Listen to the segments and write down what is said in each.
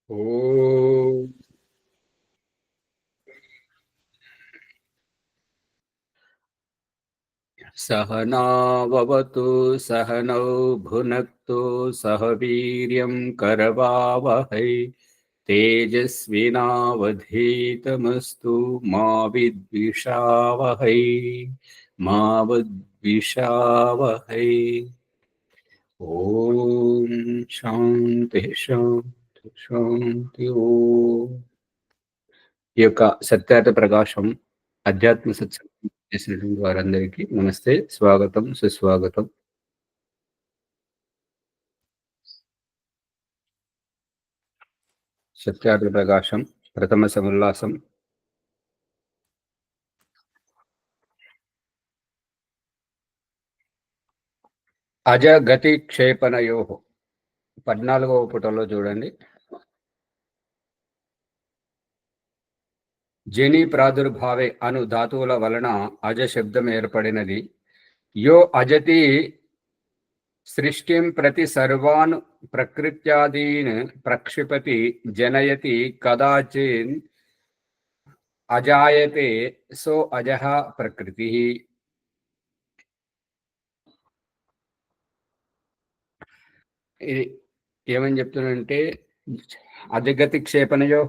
ఓం సహనావవతు సహనౌ భునక్తు సహ వీర్యం కరవావహై తేజస్వినావధీతమస్తు మా విద్విషావహై మా విద్విషావహై. ఓం శాంతి శాంతి శాంతి. ఓం. ఈ యొక్క సత్యార్థ ప్రకాశం అధ్యాత్మ సత్సంగం చేసినటువంటి వారందరికీ నమస్తే, స్వాగతం, సుస్వాగతం. సత్యార్థ ప్రకాశం ప్రథమ సముల్లాసం. అజగతి క్షేపణయో 14వ పుటంలో చూడండి. జని ప్రాదుర్భావే అను ధాతువుల వలన అజ శబ్దం ఏర్పడినది. యో అజతి సృష్టిం ప్రతి సర్వాన్ ప్రకృత్యాదీన్ ప్రక్షిపతి జనయతి కదాచిన్ అజాయతే సో అజః ప్రకృతి. ఇది ఏమని చెప్తున్నాడంటే, అజగతి క్షేపణయో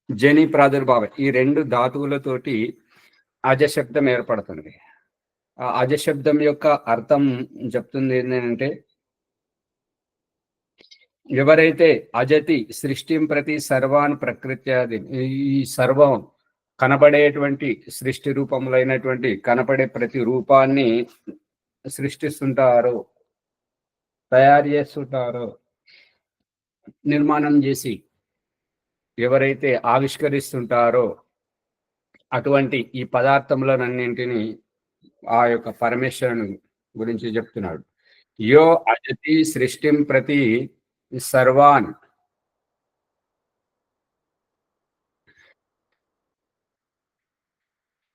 జని ప్రాదుర్భావ, ఈ రెండు ధాతువులతోటి అజశబ్దం ఏర్పడుతుంది. ఆ అజశబ్దం యొక్క అర్థం చెప్తుంది ఏంటంటే, ఎవరైతే అజతి సృష్టిం ప్రతి సర్వాన్ ప్రకృత్యాది, ఈ సర్వం కనబడేటువంటి సృష్టి రూపములైనటువంటి కనపడే ప్రతి రూపాన్ని సృష్టిస్తుంటారో, తయారు చేస్తుంటారో, నిర్మాణం చేసి ఎవరైతే ఆవిష్కరిస్తుంటారో అటువంటి ఈ పదార్థములనన్నింటినీ ఆ యొక్క పరమేశ్వరుని గురించి చెప్తున్నాడు. యో అజతి సృష్టిం ప్రతి సర్వాన్,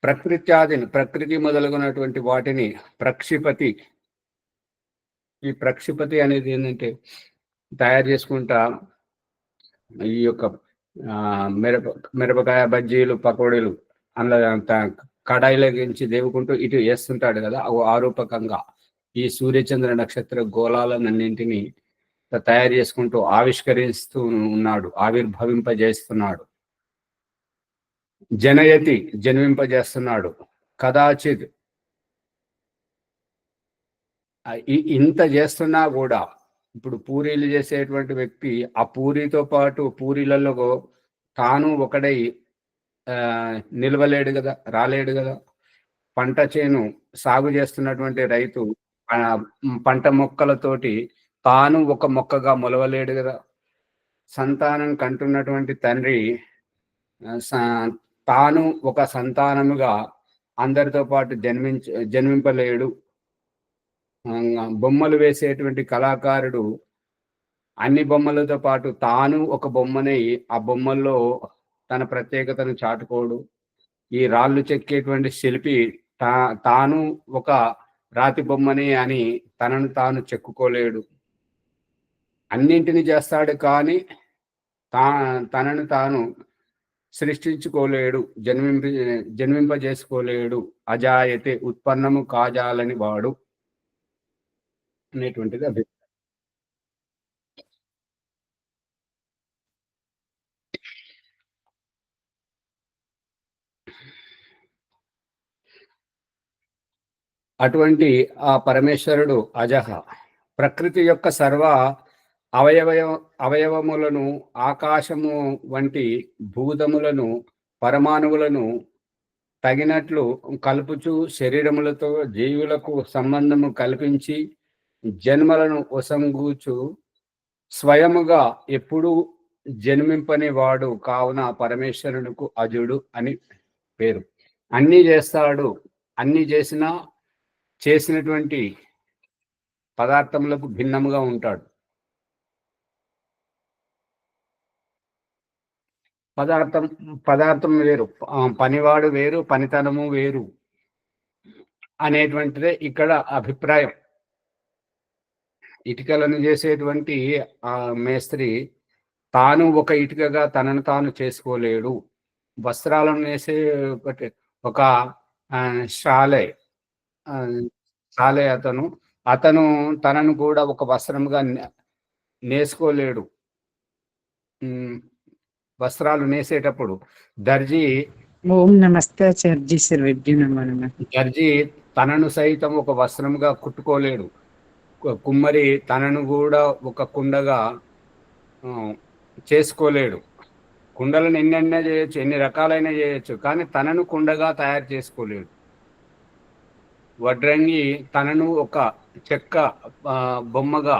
ప్రకృత్యాదిని ప్రకృతి మొదలుగునటువంటి వాటిని ప్రక్షిపతి. ఈ ప్రక్షిపతి అనేది ఏంటంటే, తయారు చేసుకుంటా ఈ యొక్క మిరపకాయ బజ్జీలు, పకోడీలు అందులో కడాయిలోంచి దేవుకుంటూ ఇటు వేస్తుంటాడు కదా, ఆరూపకంగా ఈ సూర్యచంద్ర నక్షత్ర గోళాలన్నింటినీ తయారు చేసుకుంటూ ఆవిష్కరిస్తూ ఉన్నాడు, ఆవిర్భవింపజేస్తున్నాడు. జనయతి జన్మింపజేస్తున్నాడు. కదాచిత్, ఇంత చేస్తున్నా కూడా, ఇప్పుడు పూరీలు చేసేటువంటి వ్యక్తి ఆ పూరితో పాటు పూరీలలో తాను ఒకడై నిలవలేడు కదా, రాలేడు కదా. పంట చేను సాగు చేస్తున్నటువంటి రైతు పంట మొక్కలతోటి తాను ఒక మొక్కగా మొలవలేడు కదా. సంతానం కంటున్నటువంటి తండ్రి తాను ఒక సంతానముగా అందరితో పాటు జన్మింపలేడు. బొమ్మలు వేసేటువంటి కళాకారుడు అన్ని బొమ్మలతో పాటు తాను ఒక బొమ్మనై ఆ బొమ్మల్లో తన ప్రత్యేకతను చాటుకోడు. ఈ రాళ్ళు చెక్కేటువంటి శిల్పి తాను ఒక రాతి బొమ్మని అని తనను తాను చెక్కుకోలేడు. అన్నింటిని చేస్తాడు కానీ తనను తాను సృష్టించుకోలేడు, జన్మింపజేసుకోలేడు. అజాయతే, ఉత్పన్నము కాజాలని వాడు అనేటువంటిది అభిప్రాయం. అటువంటి ఆ పరమేశ్వరుడు అజహ, ప్రకృతి యొక్క సర్వ అవయవములను, ఆకాశము వంటి భూతములను, పరమాణువులను తగినట్లు కలుపుచు శరీరములతో జీవులకు సంబంధము కల్పించి జన్మలను ఒసంగూచు స్వయముగా ఎప్పుడూ జన్మింపని వాడు కావున పరమేశ్వరునికి అజుడు అని పేరు. అన్నీ చేస్తాడు, అన్నీ చేసినటువంటి పదార్థములకు భిన్నముగా ఉంటాడు. పదార్థం వేరు, పనివాడు వేరు, పనితనము వేరు అనేటువంటిదే ఇక్కడ అభిప్రాయం. ఇటుకలను చేసేటువంటి మేస్త్రి తాను ఒక ఇటుకగా తనను తాను చేసుకోలేడు. వస్త్రాలను నేసే ఒక షాలే అతను అతను తనను కూడా ఒక వస్త్రంగా నేసుకోలేడు. వస్త్రాలు నేసేటప్పుడు దర్జీ ఓం నమస్తే దర్జీ తనను సైతం ఒక వస్త్రంగా కుట్టుకోలేడు. కుమ్మరి తనను కూడా ఒక కుండగా చేసుకోలేడు. కుండలను ఎన్నైనా చేయొచ్చు, ఎన్ని రకాలైన చేయొచ్చు, కానీ తనను కుండగా తయారు చేసుకోలేడు. వడ్రంగి తనను ఒక చెక్క బొమ్మగా,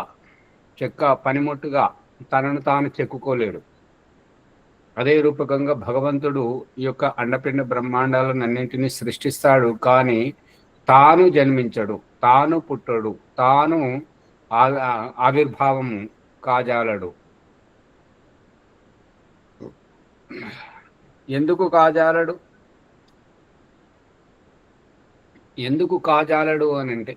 చెక్క పనిముట్టుగా తనను తాను చెక్కుకోలేడు. అదే రూపకంగా భగవంతుడు ఈ యొక్క అండపిండ బ్రహ్మాండాలను అన్నింటినీ సృష్టిస్తాడు, కానీ తాను జన్మించడు, తాను పుట్టడు, తాను ఆవిర్భావం కాజాలడు. ఎందుకు కాజాలడు? ఎందుకు కాజాలడు అని అంటే,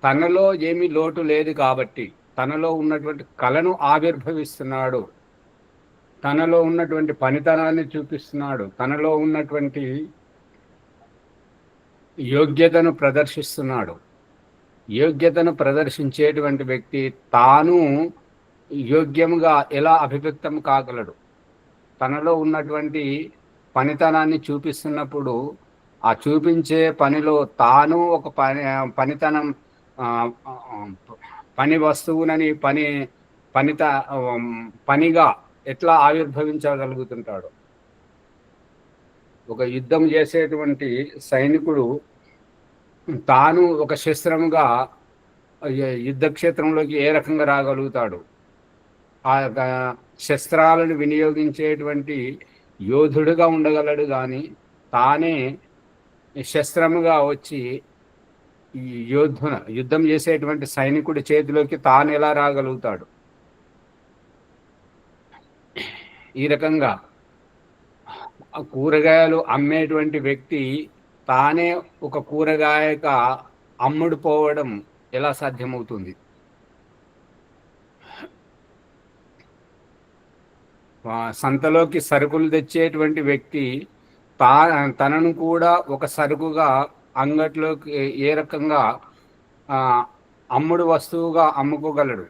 తనలో ఏమీ లోటు లేదు కాబట్టి తనలో ఉన్నటువంటి కళను ఆవిర్భవిస్తున్నాడు, తనలో ఉన్నటువంటి పనితనాన్ని చూపిస్తున్నాడు, తనలో ఉన్నటువంటి యోగ్యతను ప్రదర్శిస్తున్నాడు. యోగ్యతను ప్రదర్శించేటువంటి వ్యక్తి తాను యోగ్యముగా ఎలా అభివ్యక్తం కాగలడు? తనలో ఉన్నటువంటి పనితనాన్ని చూపిస్తున్నప్పుడు ఆ చూపించే పనిలో తాను ఒక పనితనం పని వస్తువునని పనిగా ఎట్లా ఆవిర్భవించగలుగుతుంటాడు? ఒక యుద్ధం చేసేటువంటి సైనికుడు తాను ఒక శస్త్రముగా యుద్ధక్షేత్రంలోకి ఏ రకంగా రాగలుగుతాడు? ఆ శస్త్రాలను వినియోగించేటువంటి యోధుడుగా ఉండగలడు, కానీ తానే శస్త్రముగా వచ్చి యుద్ధం చేసేటువంటి సైనికుడి చేతిలోకి తాను ఎలా రాగలుగుతాడు? ఈ రకంగా కూరగాయలు అమ్మేటువంటి వ్యక్తి తానే ఒక కూరగాయక అమ్ముడు పోవడం ఎలా సాధ్యమవుతుంది? సంతలోకి సరుకులు తెచ్చేటువంటి వ్యక్తి తనను కూడా ఒక సరుకుగా అంగట్లోకి ఏ రకంగా అమ్ముడు వస్తువుగా అమ్ముకోగలడు?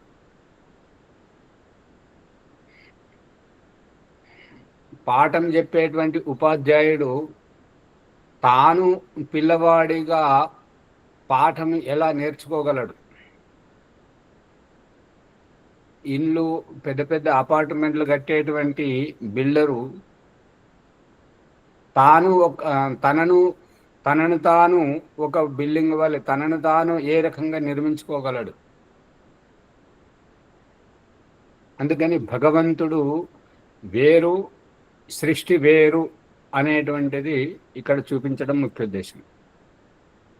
పాఠం చెప్పేటువంటి ఉపాధ్యాయుడు తాను పిల్లవాడిగా పాఠం ఎలా నేర్చుకోగలడు? ఇల్లు పెద్ద పెద్ద అపార్ట్మెంట్లు కట్టేటువంటి బిల్డరు తనను తాను ఒక బిల్డింగ్ వల్ల తనను తాను ఏ రకంగా నిర్మించుకోగలడు? అందుకని భగవంతుడు వేరు, సృష్టి వేరు అనేటువంటిది ఇక్కడ చూపించడం ముఖ్య ఉద్దేశం.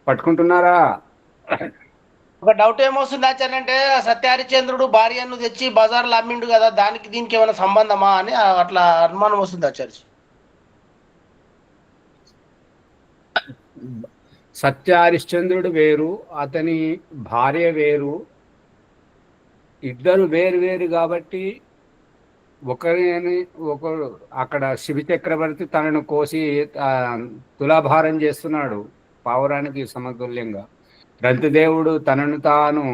పట్టుకుంటున్నారా? ఒక డౌట్ ఏమొస్తుంది ఆచార్య అంటే, సత్యహరిచంద్రుడు భార్యను తెచ్చి బజార్లో అమ్మిండు కదా, దానికి దీనికి ఏమైనా సంబంధమా అని అట్లా అనుమానం వస్తుంది ఆచార్య. సత్యహరిశ్చంద్రుడు వేరు, అతని భార్య వేరు, ఇద్దరు వేరు వేరు కాబట్టి ఒకరు అక్కడ శివ చక్రవర్తి తనను కోసి తులాభారం చేస్తున్నాడు పావురానికి సమతుల్యంగా. రంతిదేవుడు తనను తాను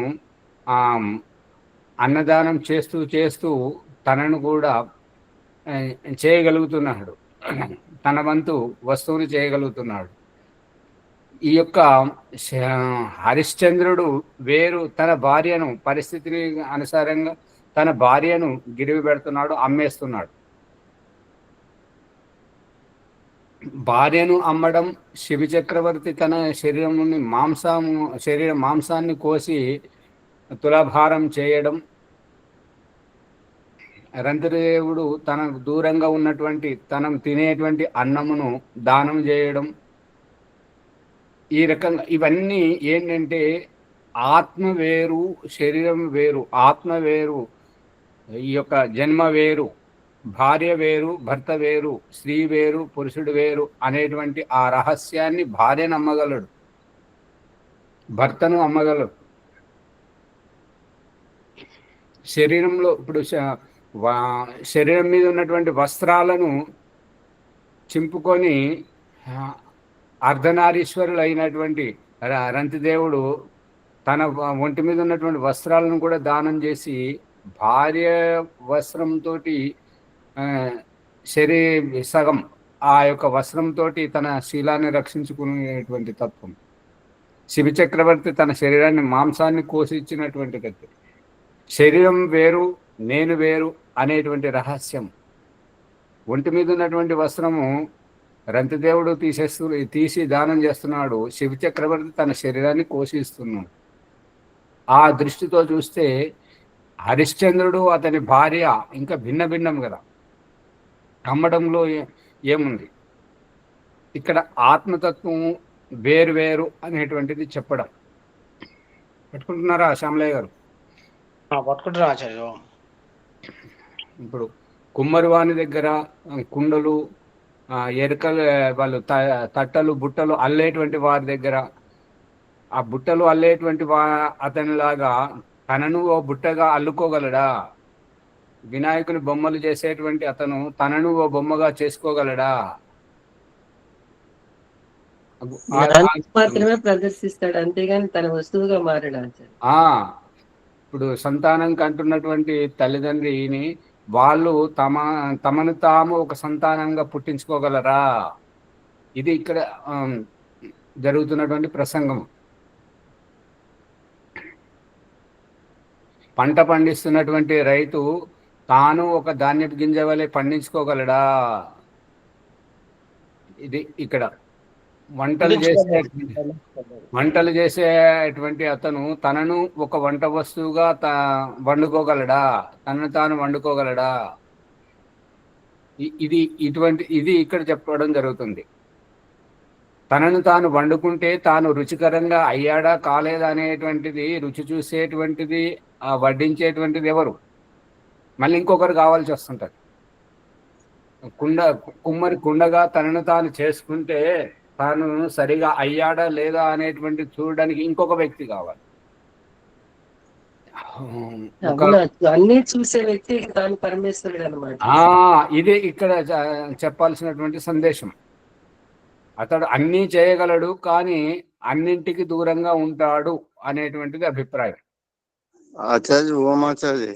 అన్నదానం చేస్తూ చేస్తూ తనను కూడా చేయగలుగుతున్నాడు, తన వంతు వస్తువుని చేయగలుగుతున్నాడు. ఈ యొక్క హరిశ్చంద్రుడు వేరు, తన భార్యను పరిస్థితిని అనుసారంగా తన భార్యను గిరివి పెడుతున్నాడు, అమ్మేస్తున్నాడు. భార్యను అమ్మడం, శివ చక్రవర్తి తన మాంసాన్ని కోసి తులాభారం చేయడం, రంతిదేవుడు తనకు దూరంగా ఉన్నటువంటి తనం తినేటువంటి అన్నమును దానం చేయడం, ఈ రకంగా ఇవన్నీ ఏంటంటే ఆత్మ వేరు, శరీరం వేరు. ఆత్మ వేరు, ఈ యొక్క జన్మ వేరు, భార్య వేరు, భర్త వేరు, స్త్రీ వేరు, పురుషుడు వేరు అనేటువంటి ఆ రహస్యాన్ని భార్యను అమ్మగలడు, భర్తను అమ్మగలడు. శరీరంలో ఇప్పుడు శరీరం మీద ఉన్నటువంటి వస్త్రాలను చింపుకొని అర్ధనారీశ్వరులు అయినటువంటి రంతిదేవుడు తన ఒంటి మీద ఉన్నటువంటి వస్త్రాలను కూడా దానం చేసి భార్య వస్త్రంతో సగం ఆ యొక్క వస్త్రంతో తన శీలాన్ని రక్షించుకునేటువంటి తత్వం. శివ చక్రవర్తి తన శరీరాన్ని మాంసాన్ని కోసి ఇచ్చినటువంటి కత్తి. శరీరం వేరు నేను వేరు అనేటువంటి రహస్యం. ఒంటి మీద ఉన్నటువంటి వస్త్రము రంతిదేవుడు తీసి దానం చేస్తున్నాడు, శివ చక్రవర్తి తన శరీరాన్ని కోసిస్తున్నాడు. ఆ దృష్టితో చూస్తే హరిశ్చంద్రుడు అతని భార్య ఇంకా భిన్నం కదా. అమ్మడంలో ఏముంది? ఇక్కడ ఆత్మతత్వం వేరు అనేటువంటిది చెప్పడం. పట్టుకుంటున్నారా శ్యామలయ్య గారు? పట్టుకుంటున్నా ఆచార్య. ఇప్పుడు కుమ్మరివాని దగ్గర కుండలు ఎరుకలు వాళ్ళు తట్టలు బుట్టలు అల్లేటువంటి వారి దగ్గర ఆ బుట్టలు అల్లేటువంటి అతనిలాగా తనను ఓ బుట్టగా అల్లుకోగలడా? వినాయకుని బొమ్మలు చేసేటువంటి అతను తనను ఓ బొమ్మగా చేసుకోగలడా? మాత్రమే ప్రదర్శిస్తాడు, అంతేగాని తన వస్తువుగా మారడా? ఇప్పుడు సంతానం కంటున్నటువంటి తల్లిదండ్రిని వాళ్ళు తమను తాము ఒక సంతానంగా పుట్టించుకోగలరా? ఇది ఇక్కడ జరుగుతున్నటువంటి ప్రసంగం. పంట పండిస్తున్నటువంటి రైతు తాను ఒక ధాన్యపు గింజ వలె పండించుకోగలడా? ఇది ఇక్కడ వంటలు చేసేటువంటి అతను తనను ఒక వంట వస్తువుగా వండుకోగలడా? తనను తాను వండుకోగలడా? ఇది ఇక్కడ చెప్పడం జరుగుతుంది. తనను తాను వండుకుంటే తాను రుచికరంగా అయ్యాడా కాలేదా అనేటువంటిది రుచి చూసేటువంటిది వడ్డించేటువంటిది ఎవరు? మళ్ళీ ఇంకొకరు కావాల్సి వస్తుంటది. కుమ్మరి కుండగా తనను తాను చేసుకుంటే తాను సరిగా అయ్యాడా లేదా అనేటువంటి చూడడానికి ఇంకొక వ్యక్తి కావాలి. అన్ని చూసే వ్యక్తి తాను పరమేశ్వరుడు అన్నమాట. ఇది ఇక్కడ చెప్పాల్సినటువంటి సందేశం. అతడు అన్నీ చేయగలడు, కానీ అన్నింటికి దూరంగా ఉంటాడు అనేటువంటిది అభిప్రాయం. ఆచార్య ఓమాచార్య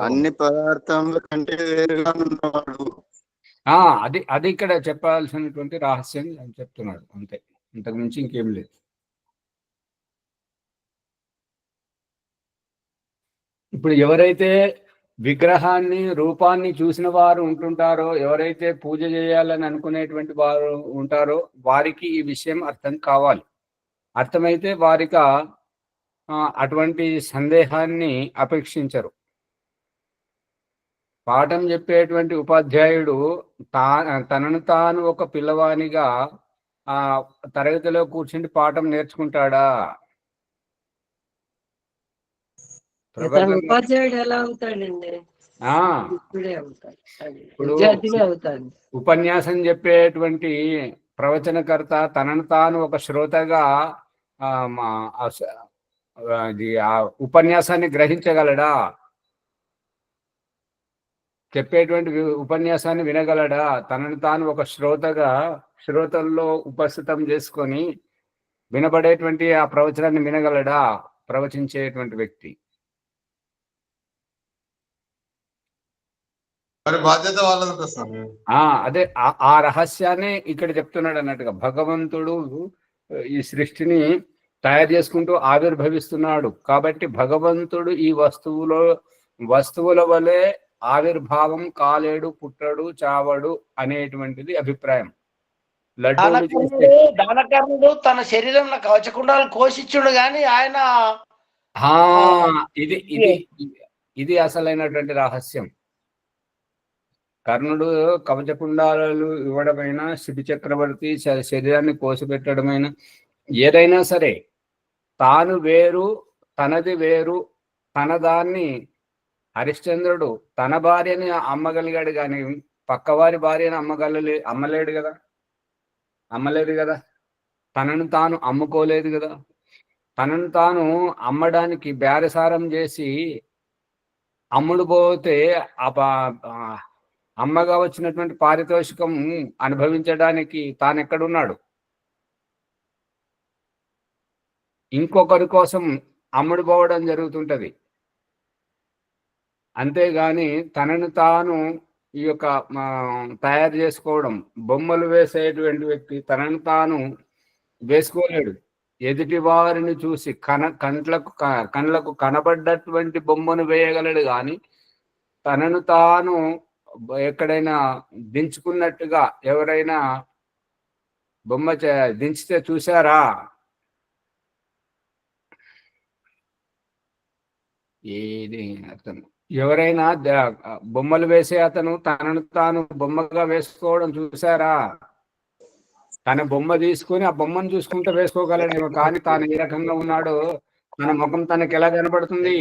అన్ని పదార్థముల కంటే వేరుగా ఉన్నవాడు. అది ఇక్కడ చెప్పాల్సినటువంటి రహస్యం అని చెప్తున్నాడు. అంతే, ఇంతకు మించి ఇంకేం లేదు. ఇప్పుడు ఎవరైతే విగ్రహాన్ని రూపాన్ని చూసిన వారు ఉంటుంటారో, ఎవరైతే పూజ చేయాలని అనుకునేటువంటి వారు ఉంటారో వారికి ఈ విషయం అర్థం కావాలి. అర్థమైతే వారికి అటువంటి సందేహాన్ని అపేక్షించరు. పాఠం చెప్పేటువంటి ఉపాధ్యాయుడు తనను తాను ఒక పిల్లవానిగా తరగతిలో కూర్చుండి పాఠం నేర్చుకుంటాడా? ఉపాధ్యాయుడు ఎలా అవుతాడండి? ఉపన్యాసం చెప్పేటువంటి ప్రవచనకర్త తనను తాను ఒక శ్రోతగా ఉపన్యాసాన్ని గ్రహించగలడా? చెప్పేటువంటి ఉపన్యాసాన్ని వినగలడా? తనను తాను ఒక శ్రోతల్లో ఉపస్థితం చేసుకొని వినబడేటువంటి ఆ ప్రవచనాన్ని వినగలడా ప్రవచించేటువంటి వ్యక్తి? బాధ్యత వాళ్ళది. అదే ఆ రహస్యాన్ని ఇక్కడ చెప్తున్నాడు అన్నట్టుగా. భగవంతుడు ఈ సృష్టిని తయారు చేసుకుంటూ ఆవిర్భవిస్తున్నాడు కాబట్టి భగవంతుడు ఈ వస్తువుల వలె ఆవిర్భావం కాలేడు, పుట్టడు, చావడు అనేటువంటిది అభిప్రాయం. దానకర్ణుడు తన శరీరంలో కవచకుండాలు కోసిచ్చుడు గాని ఆయన ఇది అసలైనటువంటి రహస్యం. కర్ణుడు కవచకుండాలు ఇవ్వడమైనా, శిబి చక్రవర్తి శరీరాన్ని కోసిపెట్టడమైనా, ఏదైనా సరే తాను వేరు, తనది వేరు. తన దాన్ని హరిశ్చంద్రుడు తన భార్యని అమ్మగలిగాడు కానీ పక్కవారి భార్యని అమ్మలేడు కదా. తనను తాను అమ్ముకోలేదు కదా. తనను తాను అమ్మడానికి బేరసారం చేసి అమ్ముడు పోతే అమ్మగా వచ్చినటువంటి పారితోషికం అనుభవించడానికి తాను ఎక్కడున్నాడు? ఇంకొకరి కోసం అమ్ముడు పోవడం జరుగుతుంటది. అంతేగాని తనను తాను ఈ యొక్క తయారు చేసుకోవడం, బొమ్మలు వేసేటువంటి వ్యక్తి తనను తాను వేసుకోలేడు. ఎదుటి వారిని చూసి కళ్ళకు కనబడ్డటువంటి బొమ్మను వేయగలడు కానీ తనను తాను ఎక్కడైనా దించుకున్నట్టుగా ఎవరైనా బొమ్మ దించితే చూసారా? ఏది అర్థం, ఎవరైనా బొమ్మలు వేసే అతను తనను తాను బొమ్మగా వేసుకోవడం చూసారా? తన బొమ్మ తీసుకుని ఆ బొమ్మను చూసుకుంటూ వేసుకోగలడేమో కానీ తాను ఏ రకంగా ఉన్నాడో తన ముఖం తనకి ఎలా కనబడుతుంది?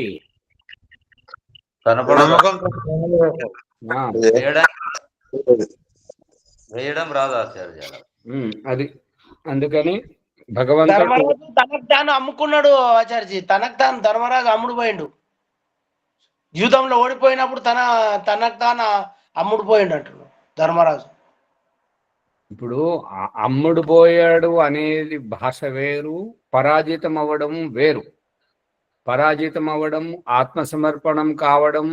వేయడం రాదు ఆచార్య. అది అందుకని భగవంతుడు తనకు తాను అమ్ముకున్నాడు ఆచార్యజీ. తనకు తాను ధర్మరాజు అమ్ముడు పోయిండు. యుద్ధంలో ఓడిపోయినప్పుడు తనకు తాను అమ్ముడు పోయిండు అంటున్నాడు ధర్మరాజు. ఇప్పుడు అమ్ముడు పోయాడు అనేది భాష వేరు, పరాజితం అవ్వడం వేరు. పరాజితం అవ్వడం, ఆత్మసమర్పణం కావడం,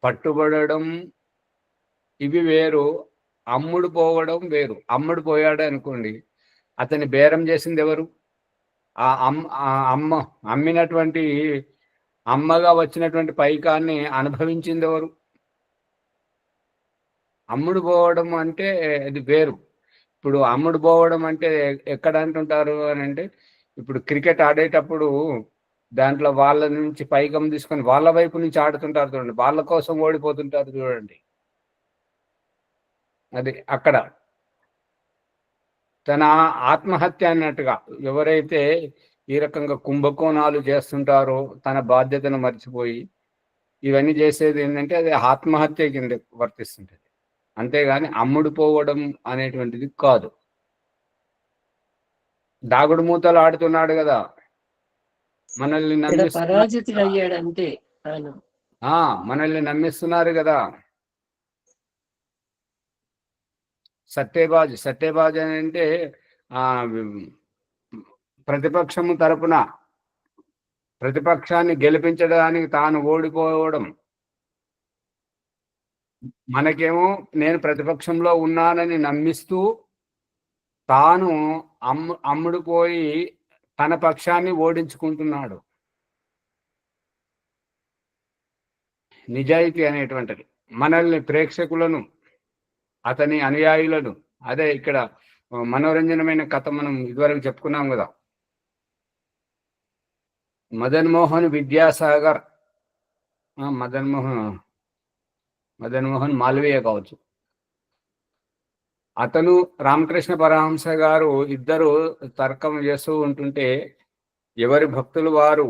పట్టుబడడం ఇవి వేరు. అమ్ముడు పోవడం వేరు. అమ్ముడు పోయాడు అనుకోండి, అతని బేరం చేసింది ఎవరు? అమ్మినటువంటి అమ్మగా వచ్చినటువంటి పైకాన్ని అనుభవించింది ఎవరు? అమ్ముడు పోవడం అంటే అది వేరు. ఇప్పుడు అమ్ముడు పోవడం అంటే ఎక్కడ అంటుంటారు అని అంటే, ఇప్పుడు క్రికెట్ ఆడేటప్పుడు దాంట్లో వాళ్ళ నుంచి పైకం తీసుకొని వాళ్ళ వైపు నుంచి ఆడుతుంటారు చూడండి, వాళ్ళ కోసం ఓడిపోతుంటారు చూడండి. అది అక్కడ తన ఆత్మహత్య అన్నట్టుగా ఎవరైతే ఈ రకంగా కుంభకోణాలు చేస్తుంటారో తన బాధ్యతను మర్చిపోయి ఇవన్నీ చేసేది ఏంటంటే అది ఆత్మహత్య కింద వర్తిస్తుంటుంది. అంతేగాని అమ్ముడు పోవడం అనేటువంటిది కాదు. దాగుడు మూతలు ఆడుతున్నాడు కదా, మనల్ని మనల్ని నమ్మిస్తున్నారు కదా. సత్యబాజ్ అని అంటే ప్రతిపక్షము తరపున ప్రతిపక్షాన్ని గెలిపించడానికి తాను ఓడిపోవడం. మనకేమో నేను ప్రతిపక్షంలో ఉన్నానని నమ్మిస్తూ తాను అమ్ముడు పోయి తన పక్షాన్ని ఓడించుకుంటున్నాడు. నిజాయితీ అనేటువంటిది మనల్ని ప్రేక్షకులను, అతని అనుయాయులను, అదే ఇక్కడ మనోరంజనమైన కథ మనం ఇదివరకు చెప్పుకున్నాం కదా. మదన్ మోహన్ విద్యాసాగర్, మదన్ మోహన్ మాల్వీయ కావచ్చు, అతను రామకృష్ణ పరమహంస గారు ఇద్దరు తర్కం చేస్తూ ఉంటుంటే ఎవరి భక్తులు వారు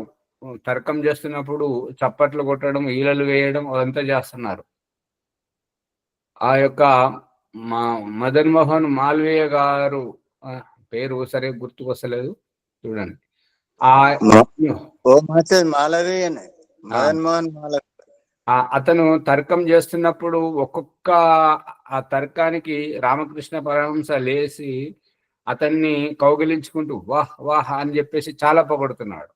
తర్కం చేస్తున్నప్పుడు చప్పట్లు కొట్టడం, ఈలలు వేయడం అదంతా చేస్తున్నారు. ఆ యొక్క మదన్ మోహన్ మాల్వీయ గారు పేరు సరే గుర్తుకొస్తలేదు చూడండి. అతను తర్కం చేస్తున్నప్పుడు ఒక్కొక్క ఆ తర్కానికి రామకృష్ణ పరమహంస లేచి అతన్ని కౌగిలించుకుంటూ వాహ్ వాహ్ అని చెప్పేసి చాలా పొగడుతున్నాడు.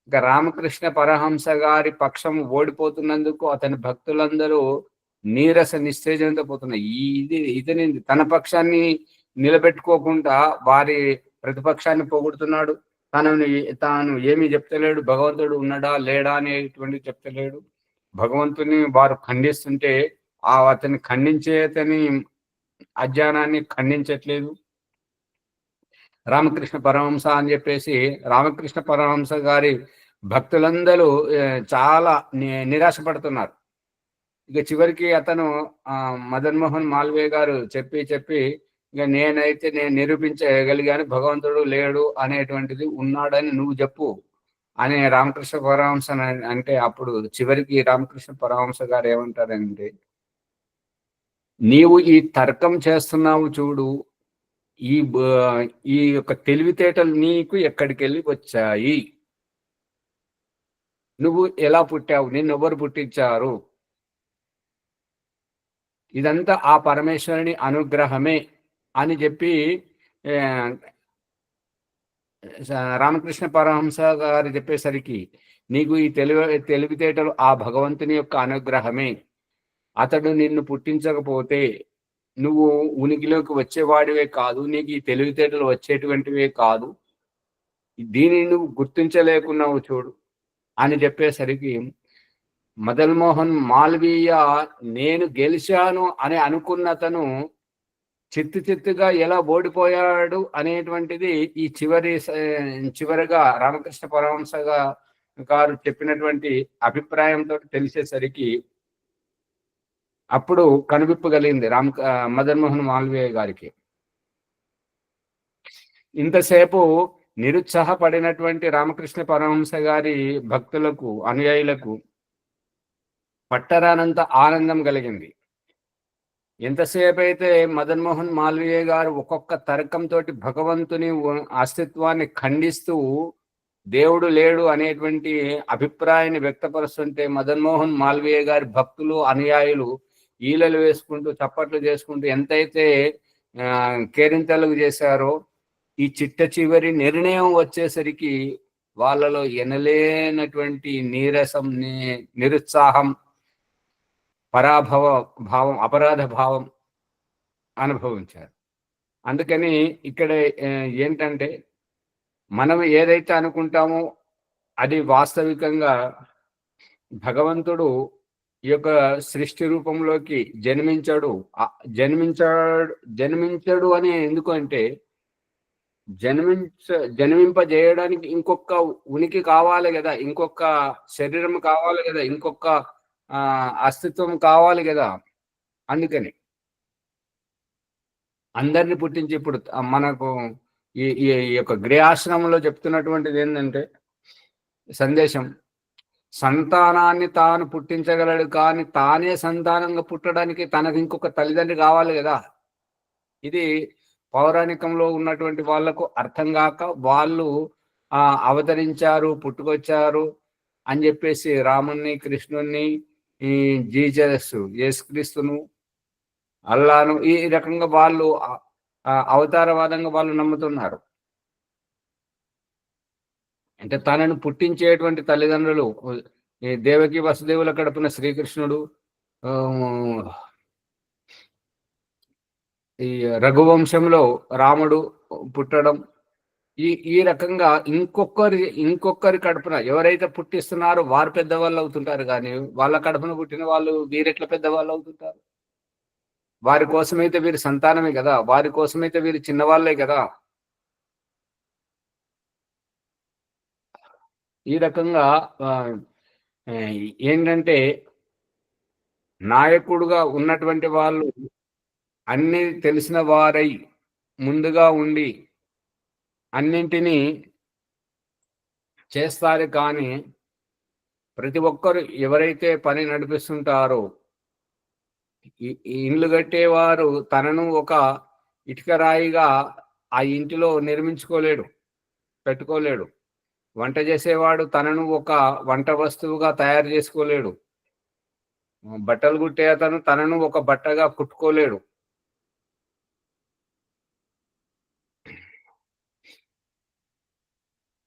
ఇంకా రామకృష్ణ పరమహంస గారి పక్షం ఓడిపోతున్నందుకు అతని భక్తులందరూ నీరస నిస్తేజంతో పోతున్నారు. ఇతని తన పక్షాన్ని నిలబెట్టుకోకుండా వారి ప్రతిపక్షాన్ని పొగుడుతున్నాడు. తాను ఏమీ చెప్తలేడు. భగవంతుడు ఉన్నాడా లేడా అనేటువంటి చెప్తలేడు. భగవంతుని వారు ఖండిస్తుంటే అతన్ని ఖండించేతని అజ్ఞానాన్ని ఖండించట్లేదు. రామకృష్ణ పరమహంస అని చెప్పేసి రామకృష్ణ పరమహంస గారి భక్తులందరూ చాలా నిరాశపడుతున్నారు. ఇక చివరికి అతను మదన్ మోహన్ మాల్వీయ గారు చెప్పి ఇక నేనైతే నేను నిరూపించగలిగాను భగవంతుడు లేడు అనేటువంటిది, ఉన్నాడని నువ్వు చెప్పు అని రామకృష్ణ పరమహంస అంటే అప్పుడు చివరికి రామకృష్ణ పరమహంస గారు ఏమంటారంటే, నీవు ఈ తర్కం చేస్తున్నావు చూడు, ఈ యొక్క తెలివితేటలు నీకు ఎక్కడికి వెళ్ళి వచ్చాయి? నువ్వు ఎలా పుట్టావు, నిన్నెవరు పుట్టించారు, ఇదంతా ఆ పరమేశ్వరుని అనుగ్రహమే అని చెప్పి రామకృష్ణ పరమహంస గారు చెప్పేసరికి నీకు ఈ తెలివితేటలు ఆ భగవంతుని యొక్క అనుగ్రహమే. అతడు నిన్ను పుట్టించకపోతే నువ్వు ఉనికిలోకి వచ్చేవాడివే కాదు, నీకు ఈ తెలివితేటలు వచ్చేటువంటివే కాదు, దీనిని నువ్వు గుర్తించలేకున్నావు చూడు అని చెప్పేసరికి మదన్ మోహన్ మాల్వీయ నేను గెలిచాను అని అనుకున్నతను చిత్తుగా ఎలా ఓడిపోయాడు అనేటువంటిది ఈ చివరిగా రామకృష్ణ పరమహంస గారు చెప్పినటువంటి అభిప్రాయంతో తెలిసేసరికి అప్పుడు కనువిప్పు కలిగింది మదన్ మోహన్ మాల్వీయ గారికి. ఇంతసేపు నిరుత్సాహపడినటువంటి రామకృష్ణ పరమహంస గారి భక్తులకు, అనుయాయులకు పట్టరానంత ఆనందం కలిగింది. ఎంతసేపు అయితే మదన్ మోహన్ మాల్వీయ గారు ఒక్కొక్క తర్కంతో భగవంతుని అస్తిత్వాన్ని ఖండిస్తూ దేవుడు లేడు అనేటువంటి అభిప్రాయాన్ని వ్యక్తపరుస్తుంటే మదన్ మోహన్ మాల్వీయ గారి భక్తులు, అనుయాయులు ఈలలు వేసుకుంటూ చప్పట్లు చేసుకుంటూ ఎంతైతే కేరింతలు చేశారో ఈ చిట్ట చివరి నిర్ణయం వచ్చేసరికి వాళ్ళలో ఎనలేనటువంటి నీరసం, నిరుత్సాహం, అపరాధ భావం అనుభవించారు. అందుకని ఇక్కడ ఏంటంటే మనం ఏదైతే అనుకుంటామో అది వాస్తవికంగా భగవంతుడు ఈ యొక్క సృష్టి రూపంలోకి జన్మించడు అని ఎందుకంటే జన్మింపజేయడానికి ఇంకొక ఉనికి కావాలి కదా, ఇంకొక శరీరం కావాలి కదా, ఇంకొక అస్తిత్వం కావాలి కదా. అందుకని అందరిని పుట్టించి ఇప్పుడు మనకు ఈ యొక్క గృహాశ్రమంలో చెప్తున్నటువంటిది ఏంటంటే సందేశం, సంతానాన్ని తాను పుట్టించగలడు కానీ తానే సంతానంగా పుట్టడానికి తనకు ఇంకొక తల్లిదండ్రి కావాలి కదా. ఇది పౌరాణికంలో ఉన్నటువంటి వాళ్లకు అర్థం కాక వాళ్ళు అవతరించారు, పుట్టుకొచ్చారు అని చెప్పేసి రాముణ్ణి, కృష్ణుణ్ణి, ఈ యేసుక్రీస్తును, అల్లాను ఈ రకంగా వాళ్ళు అవతారవాదంగా వాళ్ళు నమ్ముతున్నారు. అంటే తనను పుట్టించేటువంటి తల్లిదండ్రులు ఈ దేవకి వసుదేవుల కడుపున శ్రీకృష్ణుడు, ఈ రఘువంశంలో రాముడు పుట్టడం, ఈ రకంగా ఇంకొకరి కడుపున ఎవరైతే పుట్టిస్తున్నారో వారు పెద్దవాళ్ళు అవుతుంటారు. కానీ వాళ్ళ కడుపున పుట్టిన వాళ్ళు వీరెట్లా పెద్దవాళ్ళు అవుతుంటారు? వారి కోసమైతే వీరి సంతానమే కదా, వారి కోసమైతే వీరు చిన్నవాళ్ళే కదా. ఈ రకంగా ఏంటంటే నాయకుడుగా ఉన్నటువంటి వాళ్ళు అన్ని తెలిసిన వారై ముందుగా ఉండి అన్నింటినీ చేస్తారు. కానీ ప్రతి ఒక్కరు ఎవరైతే పని నడిపిస్తుంటారో, ఇండ్లు కట్టేవారు తనను ఒక ఇటుక రాయిగా ఆ ఇంటిలో నిర్మించుకోలేడు, పెట్టుకోలేడు. వంట చేసేవాడు తనను ఒక వంట వస్తువుగా తయారు చేసుకోలేడు. బట్టలు కుట్టే అతను తనను ఒక బట్టగా కుట్టుకోలేడు.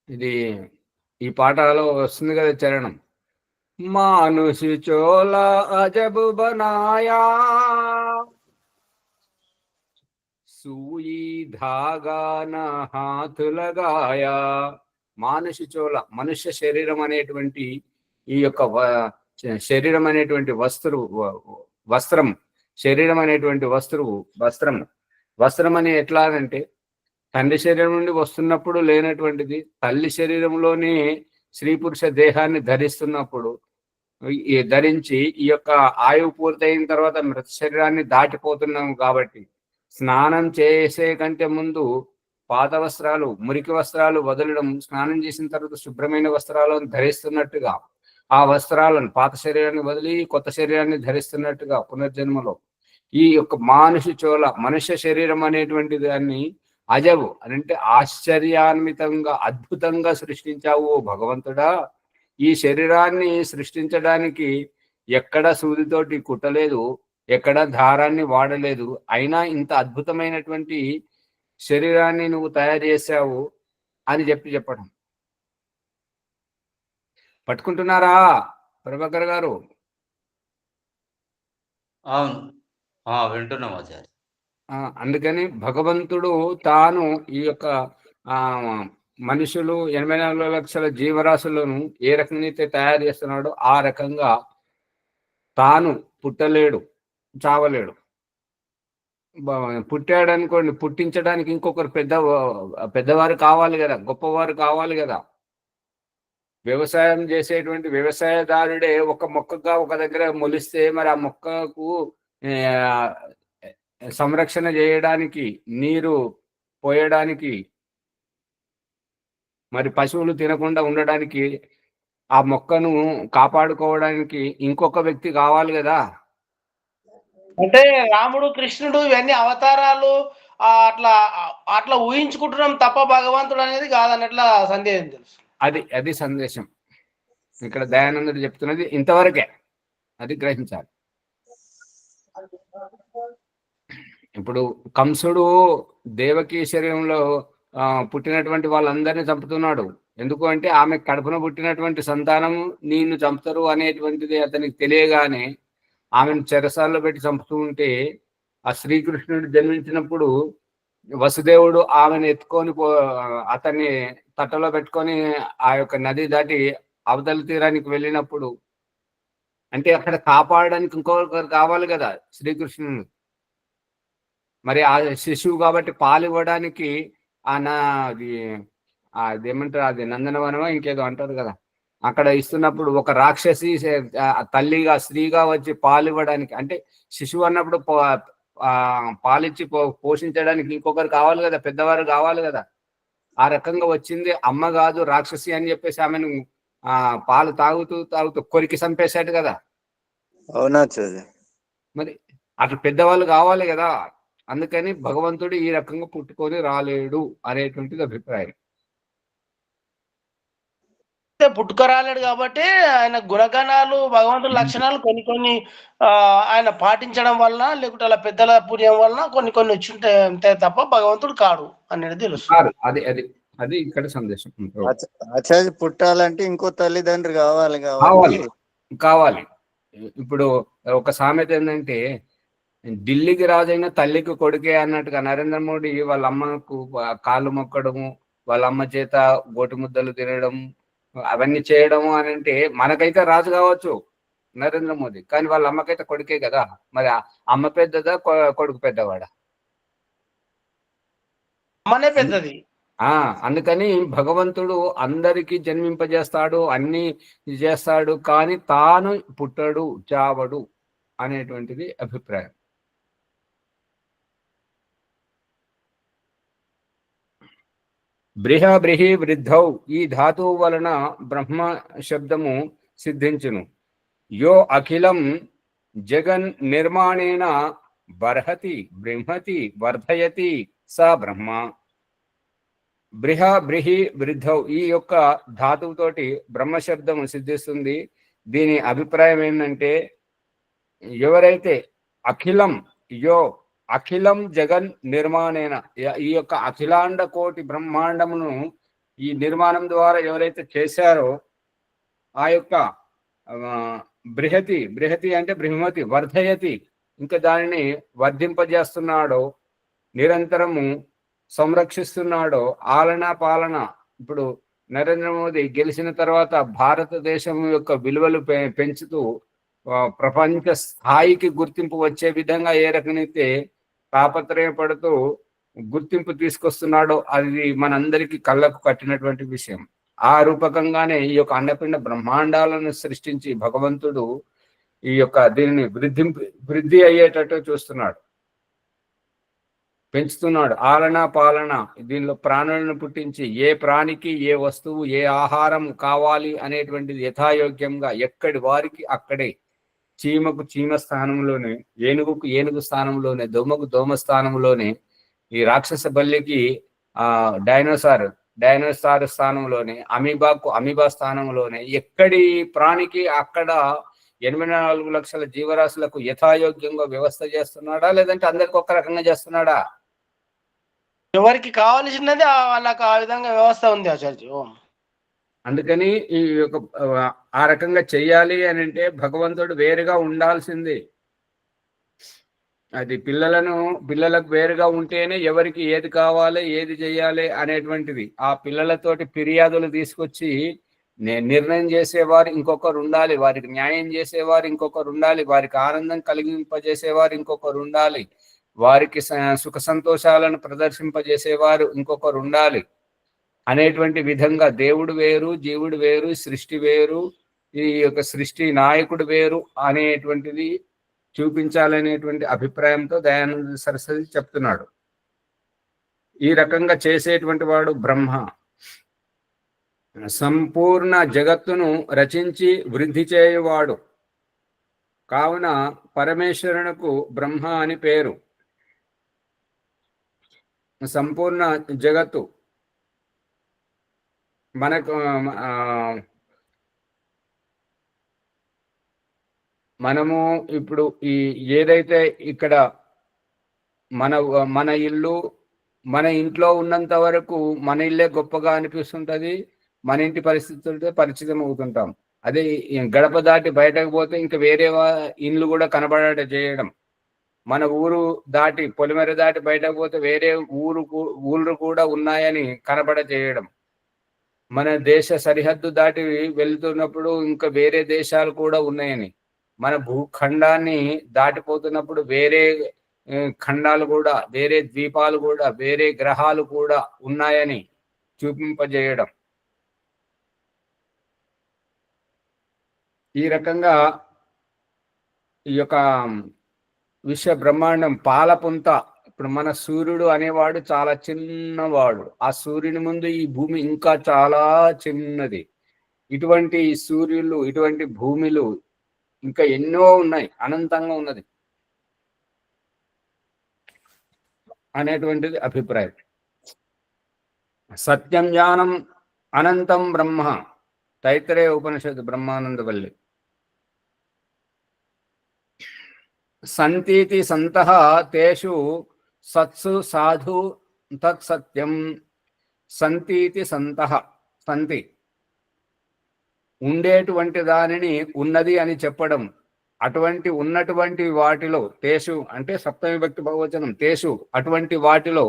ఇది ఈ పాటలో వస్తుంది కదా చరణం, మానుషి చోళ అజబు బనాయా సూయి ధాగా నా హాత్ లగాయా. మానుషి చోళ మనుష్య శరీరం అనేటువంటి ఈ యొక్క శరీరం అనేటువంటి వస్త్రం, శరీరం అనేటువంటి వస్త్రం అని ఎట్లా అంటే తండ్రి శరీరం నుండి వస్తున్నప్పుడు లేనటువంటిది, తల్లి శరీరంలోనే స్త్రీ పురుష దేహాన్ని ధరిస్తున్నప్పుడు ధరించి ఈ యొక్క ఆయువు పూర్తయిన తర్వాత మృత శరీరాన్ని దాటిపోతున్నాము. కాబట్టి స్నానం చేసే కంటే ముందు పాత వస్త్రాలు, మురికి వస్త్రాలు వదలడం, స్నానం చేసిన తర్వాత శుభ్రమైన వస్త్రాలను ధరిస్తున్నట్టుగా ఆ వస్త్రాలను, పాత శరీరాన్ని వదిలి కొత్త శరీరాన్ని ధరిస్తున్నట్టుగా పునర్జన్మలో ఈ యొక్క మనుష్య శరీరం అనేటువంటి దాన్ని అజబు అని అంటే ఆశ్చర్యాన్వితంగా, అద్భుతంగా సృష్టించావు భగవంతుడా. ఈ శరీరాన్ని సృష్టించడానికి ఎక్కడ సూదితోటి కుట్టలేదు, ఎక్కడ దారాన్ని వాడలేదు, అయినా ఇంత అద్భుతమైనటువంటి శరీరాన్ని నువ్వు తయారు చేశావు అని చెప్పడం. పట్టుకుంటున్నారా ప్రభాకర్ గారు? అవును, వింటున్నాం ఆచార్య. అందుకని భగవంతుడు తాను ఈ యొక్క మనుషులు 84 లక్షల జీవరాశులను ఏ రకంగా అయితే తయారు చేస్తున్నాడో ఆ రకంగా తాను పుట్టలేడు, చావలేడు. పుట్టాడు అనుకోండి, పుట్టించడానికి ఇంకొకరు పెద్దవారు కావాలి కదా, గొప్పవారు కావాలి కదా. వ్యవసాయం చేసేటువంటి వ్యవసాయదారుడే ఒక మొక్కగా ఒక దగ్గర మొలిస్తే మరి ఆ మొక్కకు సంరక్షణ చేయడానికి, నీరు పోయడానికి, మరి పశువులు తినకుండా ఉండడానికి, ఆ మొక్కను కాపాడుకోవడానికి ఇంకొక వ్యక్తి కావాలి కదా. అంటే రాముడు, కృష్ణుడు ఇవన్నీ అవతారాలు అట్లా అట్లా ఊహించుకుంటున్నాం తప్ప భగవంతుడు అనేది కాదన్నట్ల సందేహం తెలుసు. అది సందేశం. ఇక్కడ దయానందుడు చెప్తున్నది ఇంతవరకే, అది గ్రహించాలి. ఇప్పుడు కంసుడు దేవకీ శరీరంలో పుట్టినటువంటి వాళ్ళందరినీ చంపుతున్నాడు. ఎందుకు అంటే ఆమె కడుపున పుట్టినటువంటి సంతానం నిన్ను చంపుతారు అనేటువంటిది అతనికి తెలియగానే ఆమెను చెరసాల్లో పెట్టి చంపుతూ ఉంటే, ఆ శ్రీకృష్ణుడు జన్మించినప్పుడు వసుదేవుడు ఆమెను ఎత్తుకొని అతన్ని తట్టలో పెట్టుకొని ఆ యొక్క నది దాటి అవతల తీరానికి వెళ్ళినప్పుడు, అంటే అక్కడ కాపాడడానికి ఇంకొకరు కావాలి కదా శ్రీకృష్ణుడు. మరి ఆ శిశువు కాబట్టి పాలు ఇవ్వడానికి అదేమంటారు, అది నందనవనమో ఇంకేదో అంటారు కదా, అక్కడ ఇస్తున్నప్పుడు ఒక రాక్షసి తల్లిగా స్త్రీగా వచ్చి పాలు ఇవ్వడానికి, అంటే శిశువు అన్నప్పుడు పాలిచ్చి పోషించడానికి ఇంకొకరు కావాలి కదా, పెద్దవారు కావాలి కదా. ఆ రకంగా వచ్చింది అమ్మ కాదు రాక్షసి అని చెప్పేసి ఆమెను పాలు తాగుతూ కొరికి చంపేశాడు కదా. అవునా? మరి అట్లా పెద్దవాళ్ళు కావాలి కదా. అందుకని భగవంతుడు ఈ రకంగా పుట్టుకొని రాలేడు అనేటువంటిది అభిప్రాయం. పుట్టుక రాలేడు కాబట్టి ఆయన గుణగణాలు, భగవంతుడి లక్షణాలు కొన్ని ఆయన పాటించడం వలన, లేకుంటే అలా పెద్దల పుణ్యం వలన కొన్ని వచ్చుంటాయి అంతే తప్ప భగవంతుడు కాడు అనేది తెలుసు. అది ఇక్కడ సందేశం. ఆచార్య పుట్టాలంటే ఇంకో తల్లిదండ్రి కావాలి. ఇప్పుడు ఒక సామెత ఏంటంటే, ఢిల్లీకి రాజైన తల్లికి కొడుకే అన్నట్టుగా నరేంద్ర మోడీ వాళ్ళ అమ్మకు కాళ్ళు మొక్కడము, వాళ్ళ అమ్మ చేత గోటి ముద్దలు తినడం, అవన్నీ చేయడము అని అంటే, మనకైతే రాజు కావచ్చు నరేంద్ర మోదీ, కానీ వాళ్ళ అమ్మకైతే కొడుకే కదా. మరి అమ్మ పెద్దదా, కొడుకు పెద్దవాడా? అమ్మనే పెద్దది. అందుకని భగవంతుడు అందరికీ జన్మింపజేస్తాడు, అన్ని చేస్తాడు, కానీ తాను పుట్టడు, చావడు అనేటువంటిది అభిప్రాయం. బ్రిహి వృద్ధౌ, ఈ ధాతువు వలన బ్రహ్మ శబ్దము సిద్ధించును. యో అఖిలం జగన్ నిర్మాణేన బర్హతి బ్రహ్మతి వర్ధయతి స బ్రహ్మ. బ్రిహి వృద్ధౌ, ఈ యొక్క ధాతువుతోటి బ్రహ్మశబ్దము సిద్ధిస్తుంది. దీని అభిప్రాయం ఏంటంటే, ఎవరైతే అఖిలం జగన్ నిర్మాణేన, ఈ యొక్క అఖిలాండ కోటి బ్రహ్మాండమును ఈ నిర్మాణం ద్వారా ఎవరైతే చేశారో, ఆ యొక్క బృహతి అంటే బృహమతి, వర్ధయతి, ఇంకా దానిని వర్ధింపజేస్తున్నాడో, నిరంతరము సంరక్షిస్తున్నాడో, ఆలన పాలన. ఇప్పుడు నరేంద్ర మోదీ గెలిచిన తర్వాత భారతదేశం యొక్క విలువలు పెంచుతూ ప్రపంచ స్థాయికి గుర్తింపు వచ్చే విధంగా ఏ రకమైతే తాపత్రయపడుతూ గుర్తింపు తీసుకొస్తున్నాడో, అది మనందరికీ కళ్ళకు కట్టినటువంటి విషయం. ఆ రూపకంగానే ఈ యొక్క అండపిండ బ్రహ్మాండాలను సృష్టించి భగవంతుడు ఈ యొక్క దీనిని వృద్ధి అయ్యేటట్టు చూస్తున్నాడు, పెంచుతున్నాడు. ఆలన పాలన, దీనిలో ప్రాణులను పుట్టించి ఏ ప్రాణికి ఏ వస్తువు ఏ ఆహారం కావాలి అనేటువంటిది యథాయోగ్యంగా ఎక్కడి వారికి అక్కడే, చీమకు చీమ స్థానంలోనే, ఏనుగుకు ఏనుగు స్థానంలోనే, దోమకు దోమ స్థానంలోనే, ఈ రాక్షస బల్లికి డైనోసార్ డైనోసార్ స్థానంలోనే, అమీబా స్థానంలోనే, ఎక్కడి ప్రాణికి అక్కడ 84 లక్షల జీవరాశులకు యథాయోగ్యంగా వ్యవస్థ చేస్తున్నాడా, లేదంటే అందరికి ఒక రకంగా చేస్తున్నాడా? ఎవరికి కావాల్సినది వాళ్ళకి ఆ విధంగా వ్యవస్థ ఉంది ఆచార్య. అందుకని ఈ యొక్క ఆ రకంగా చెయ్యాలి అని అంటే భగవంతుడు వేరుగా ఉండాల్సింది. అది పిల్లలకు వేరుగా ఉంటేనే ఎవరికి ఏది కావాలి, ఏది చేయాలి అనేటువంటిది. ఆ పిల్లలతోటి ఫిర్యాదులు తీసుకొచ్చి నిర్ణయం చేసేవారు ఇంకొకరు ఉండాలి, వారికి న్యాయం చేసేవారు ఇంకొకరు ఉండాలి, వారికి ఆనందం కలిగింపజేసేవారు ఇంకొకరు ఉండాలి, వారికి సుఖ సంతోషాలను ప్రదర్శింపజేసేవారు ఇంకొకరు ఉండాలి అనేటువంటి విధంగా దేవుడు వేరు, జీవుడు వేరు, సృష్టి వేరు, ఈ యొక్క సృష్టి నాయకుడు వేరు అనేటువంటిది చూపించాలనేటువంటి అభిప్రాయంతో దయానంద సరస్వతి చెప్తున్నాడు. ఈ రకంగా చేసేటువంటి వాడు బ్రహ్మ. సంపూర్ణ జగత్తును రచించి వృద్ధి చేయువాడు కావున పరమేశ్వరునకు బ్రహ్మ అని పేరు. సంపూర్ణ జగత్తు మనకు మనము ఇప్పుడు ఈ ఏదైతే ఇక్కడ మన ఇల్లు, మన ఇంట్లో ఉన్నంత వరకు మన ఇల్లే గొప్పగా అనిపిస్తుంటది, మన ఇంటి పరిస్థితులతో పరిచితం అవుతుంటాం. అదే గడప దాటి బయటకు పోతే ఇంకా వేరే ఇండ్లు కూడా కనబడట చేయడం, మన ఊరు దాటి పొలిమేర దాటి బయటకు పోతే వేరే ఊళ్ళు కూడా ఉన్నాయని కనబడ చేయడం, మన దేశ సరిహద్దు దాటి వెళ్తున్నప్పుడు ఇంకా వేరే దేశాలు కూడా ఉన్నాయని, మన భూఖండాన్ని దాటిపోతున్నప్పుడు వేరే ఖండాలు కూడా, వేరే ద్వీపాలు కూడా, వేరే గ్రహాలు కూడా ఉన్నాయని చూపింపజేయడం. ఈ రకంగా ఈ యొక్క విశ్వ బ్రహ్మాండం పాలపుంత. ఇప్పుడు మన సూర్యుడు అనేవాడు చాలా చిన్నవాడు, ఆ సూర్యుని ముందు ఈ భూమి ఇంకా చాలా చిన్నది. ఇటువంటి సూర్యులు, ఇటువంటి భూమిలు ఇంకా ఎన్నో ఉన్నాయి, అనంతంగా ఉన్నది అనేటువంటిది అభిప్రాయం. సత్యం జ్ఞానం అనంతం బ్రహ్మ, తైత్రేయ ఉపనిషత్తు బ్రహ్మానందవల్లి. సంతీతి సంతః తేషు సత్సు సాధు తత్సత్యం. సంతీతి సంతః, సంతి ఉండేటువంటి దానిని ఉన్నది అని చెప్పడం, అటువంటి ఉన్నటువంటి వాటిలో, తేషు అంటే సప్తమి భక్తి బహువచనం, తేషు అటువంటి వాటిలో,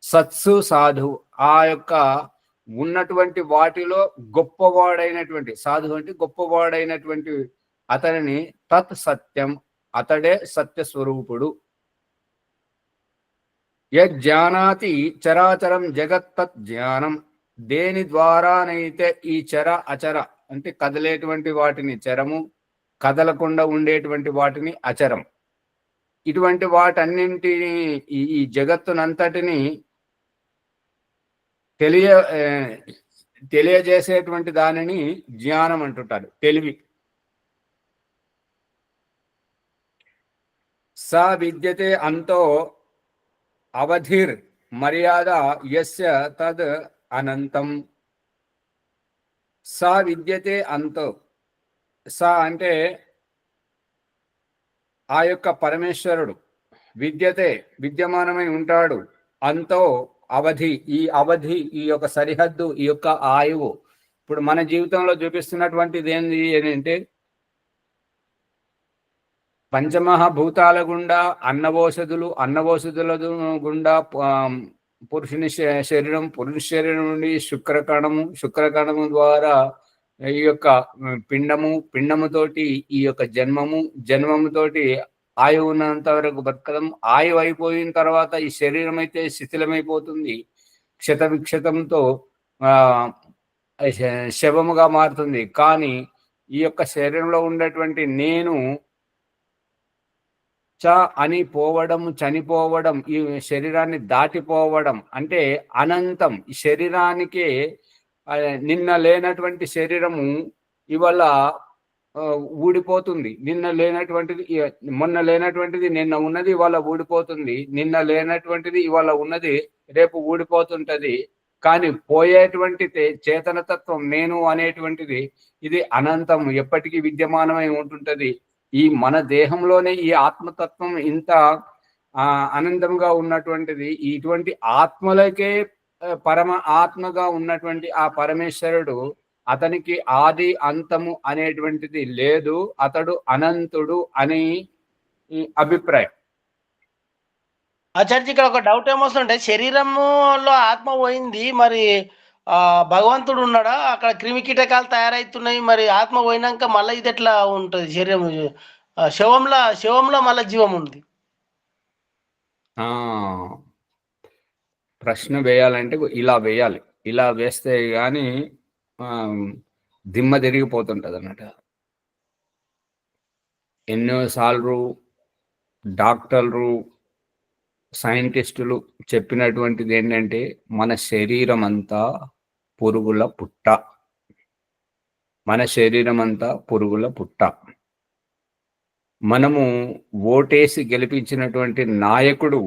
సత్సు సాధు ఆ యొక్క ఉన్నటువంటి వాటిలో గొప్పవాడైనటువంటి, సాధు అంటే గొప్పవాడైనటువంటి అతనిని తత్ సత్యం, అతడే సత్య స్వరూపుడు. యజ్ఞానాతి చరాచరం జగత్తత్ జ్ఞానం. దేని ద్వారానైతే ఈ చర అచర అంటే కదలేటువంటి వాటిని చరము, కదలకుండా ఉండేటువంటి వాటిని అచరం, ఇటువంటి వాటన్నింటినీ ఈ జగత్తునంతటిని తెలియజేసేటువంటి దానిని జ్ఞానం అంటుంటారు, తెలివి. స విద్యతే అంతో అవధిర్ మర్యాద యస్య తద్ అనంతం. స విద్యతే అంతో, స అంటే ఆ యొక్క పరమేశ్వరుడు, విద్యతే విద్యమానమై ఉంటాడు, అంతో అవధి, ఈ అవధి, ఈ యొక్క సరిహద్దు, ఈ యొక్క ఆయువు. ఇప్పుడు మన జీవితంలో చూపిస్తున్నటువంటిది ఏంది అంటే పంచమహాభూతాల గుండా అన్నవోషధుల గుండా పురుషుని శరీరం, పురుష శరీరం నుండి శుక్రకణము ద్వారా ఈ యొక్క పిండముతోటి ఈ యొక్క జన్మముతోటి ఆయువు ఉన్నంత వరకు బతకడం. ఆయువు అయిపోయిన తర్వాత ఈ శరీరం అయితే శిథిలమైపోతుంది, క్షతవిక్షతంతో శవముగా మారుతుంది. కానీ ఈ యొక్క శరీరంలో ఉన్నటువంటి నేను అని పోవడం, చనిపోవడం, ఈ శరీరాన్ని దాటిపోవడం అంటే అనంతం. ఈ శరీరానికే నిన్న లేనటువంటి శరీరము ఇవాళ ఊడిపోతుంది, మొన్న లేనటువంటిది నిన్న ఉన్నది ఇవాళ ఊడిపోతుంది, నిన్న లేనటువంటిది ఇవాళ ఉన్నది రేపు ఊడిపోతుంటది. కానీ పోయేటువంటి చేతనతత్వం నేను అనేటువంటిది ఇది అనంతం, ఎప్పటికీ విద్యమానమై ఉంటుంటది. ఈ మన దేహంలోనే ఈ ఆత్మతత్వం ఇంత అనంతంగా ఉన్నటువంటిది. ఇటువంటి ఆత్మలకే పరమ ఆత్మగా ఉన్నటువంటి ఆ పరమేశ్వరుడు, అతనికి ఆది అంతము అనేటువంటిది లేదు, అతడు అనంతుడు అని అభిప్రాయం. ఆచార్య ఇక్కడ ఒక డౌట్ ఏమొస్తుంటే, శరీరంలో ఆత్మ పోయింది, మరి భగవంతుడు ఉన్నాడా? అక్కడ క్రిమి కీటకాలు తయారవుతున్నాయి, మరి ఆత్మ పోయినాక మళ్ళీ ఇది ఎట్లా ఉంటుంది? శరీరం శవంలో మళ్ళీ జీవం ఉంది. ప్రశ్న వేయాలంటే ఇలా వేయాలి. ఇలా వేస్తే కానీ దిమ్మ తిరిగిపోతుంటది అన్నట్టు. ఎన్నోసార్లు డాక్టర్లు, సైంటిస్టులు చెప్పినటువంటిది ఏంటంటే, మన శరీరం అంతా పురుగుల పుట్ట, మన శరీరం అంతా పురుగుల పుట్ట. మనము ఓటేసి గెలిపించినటువంటి నాయకుడు,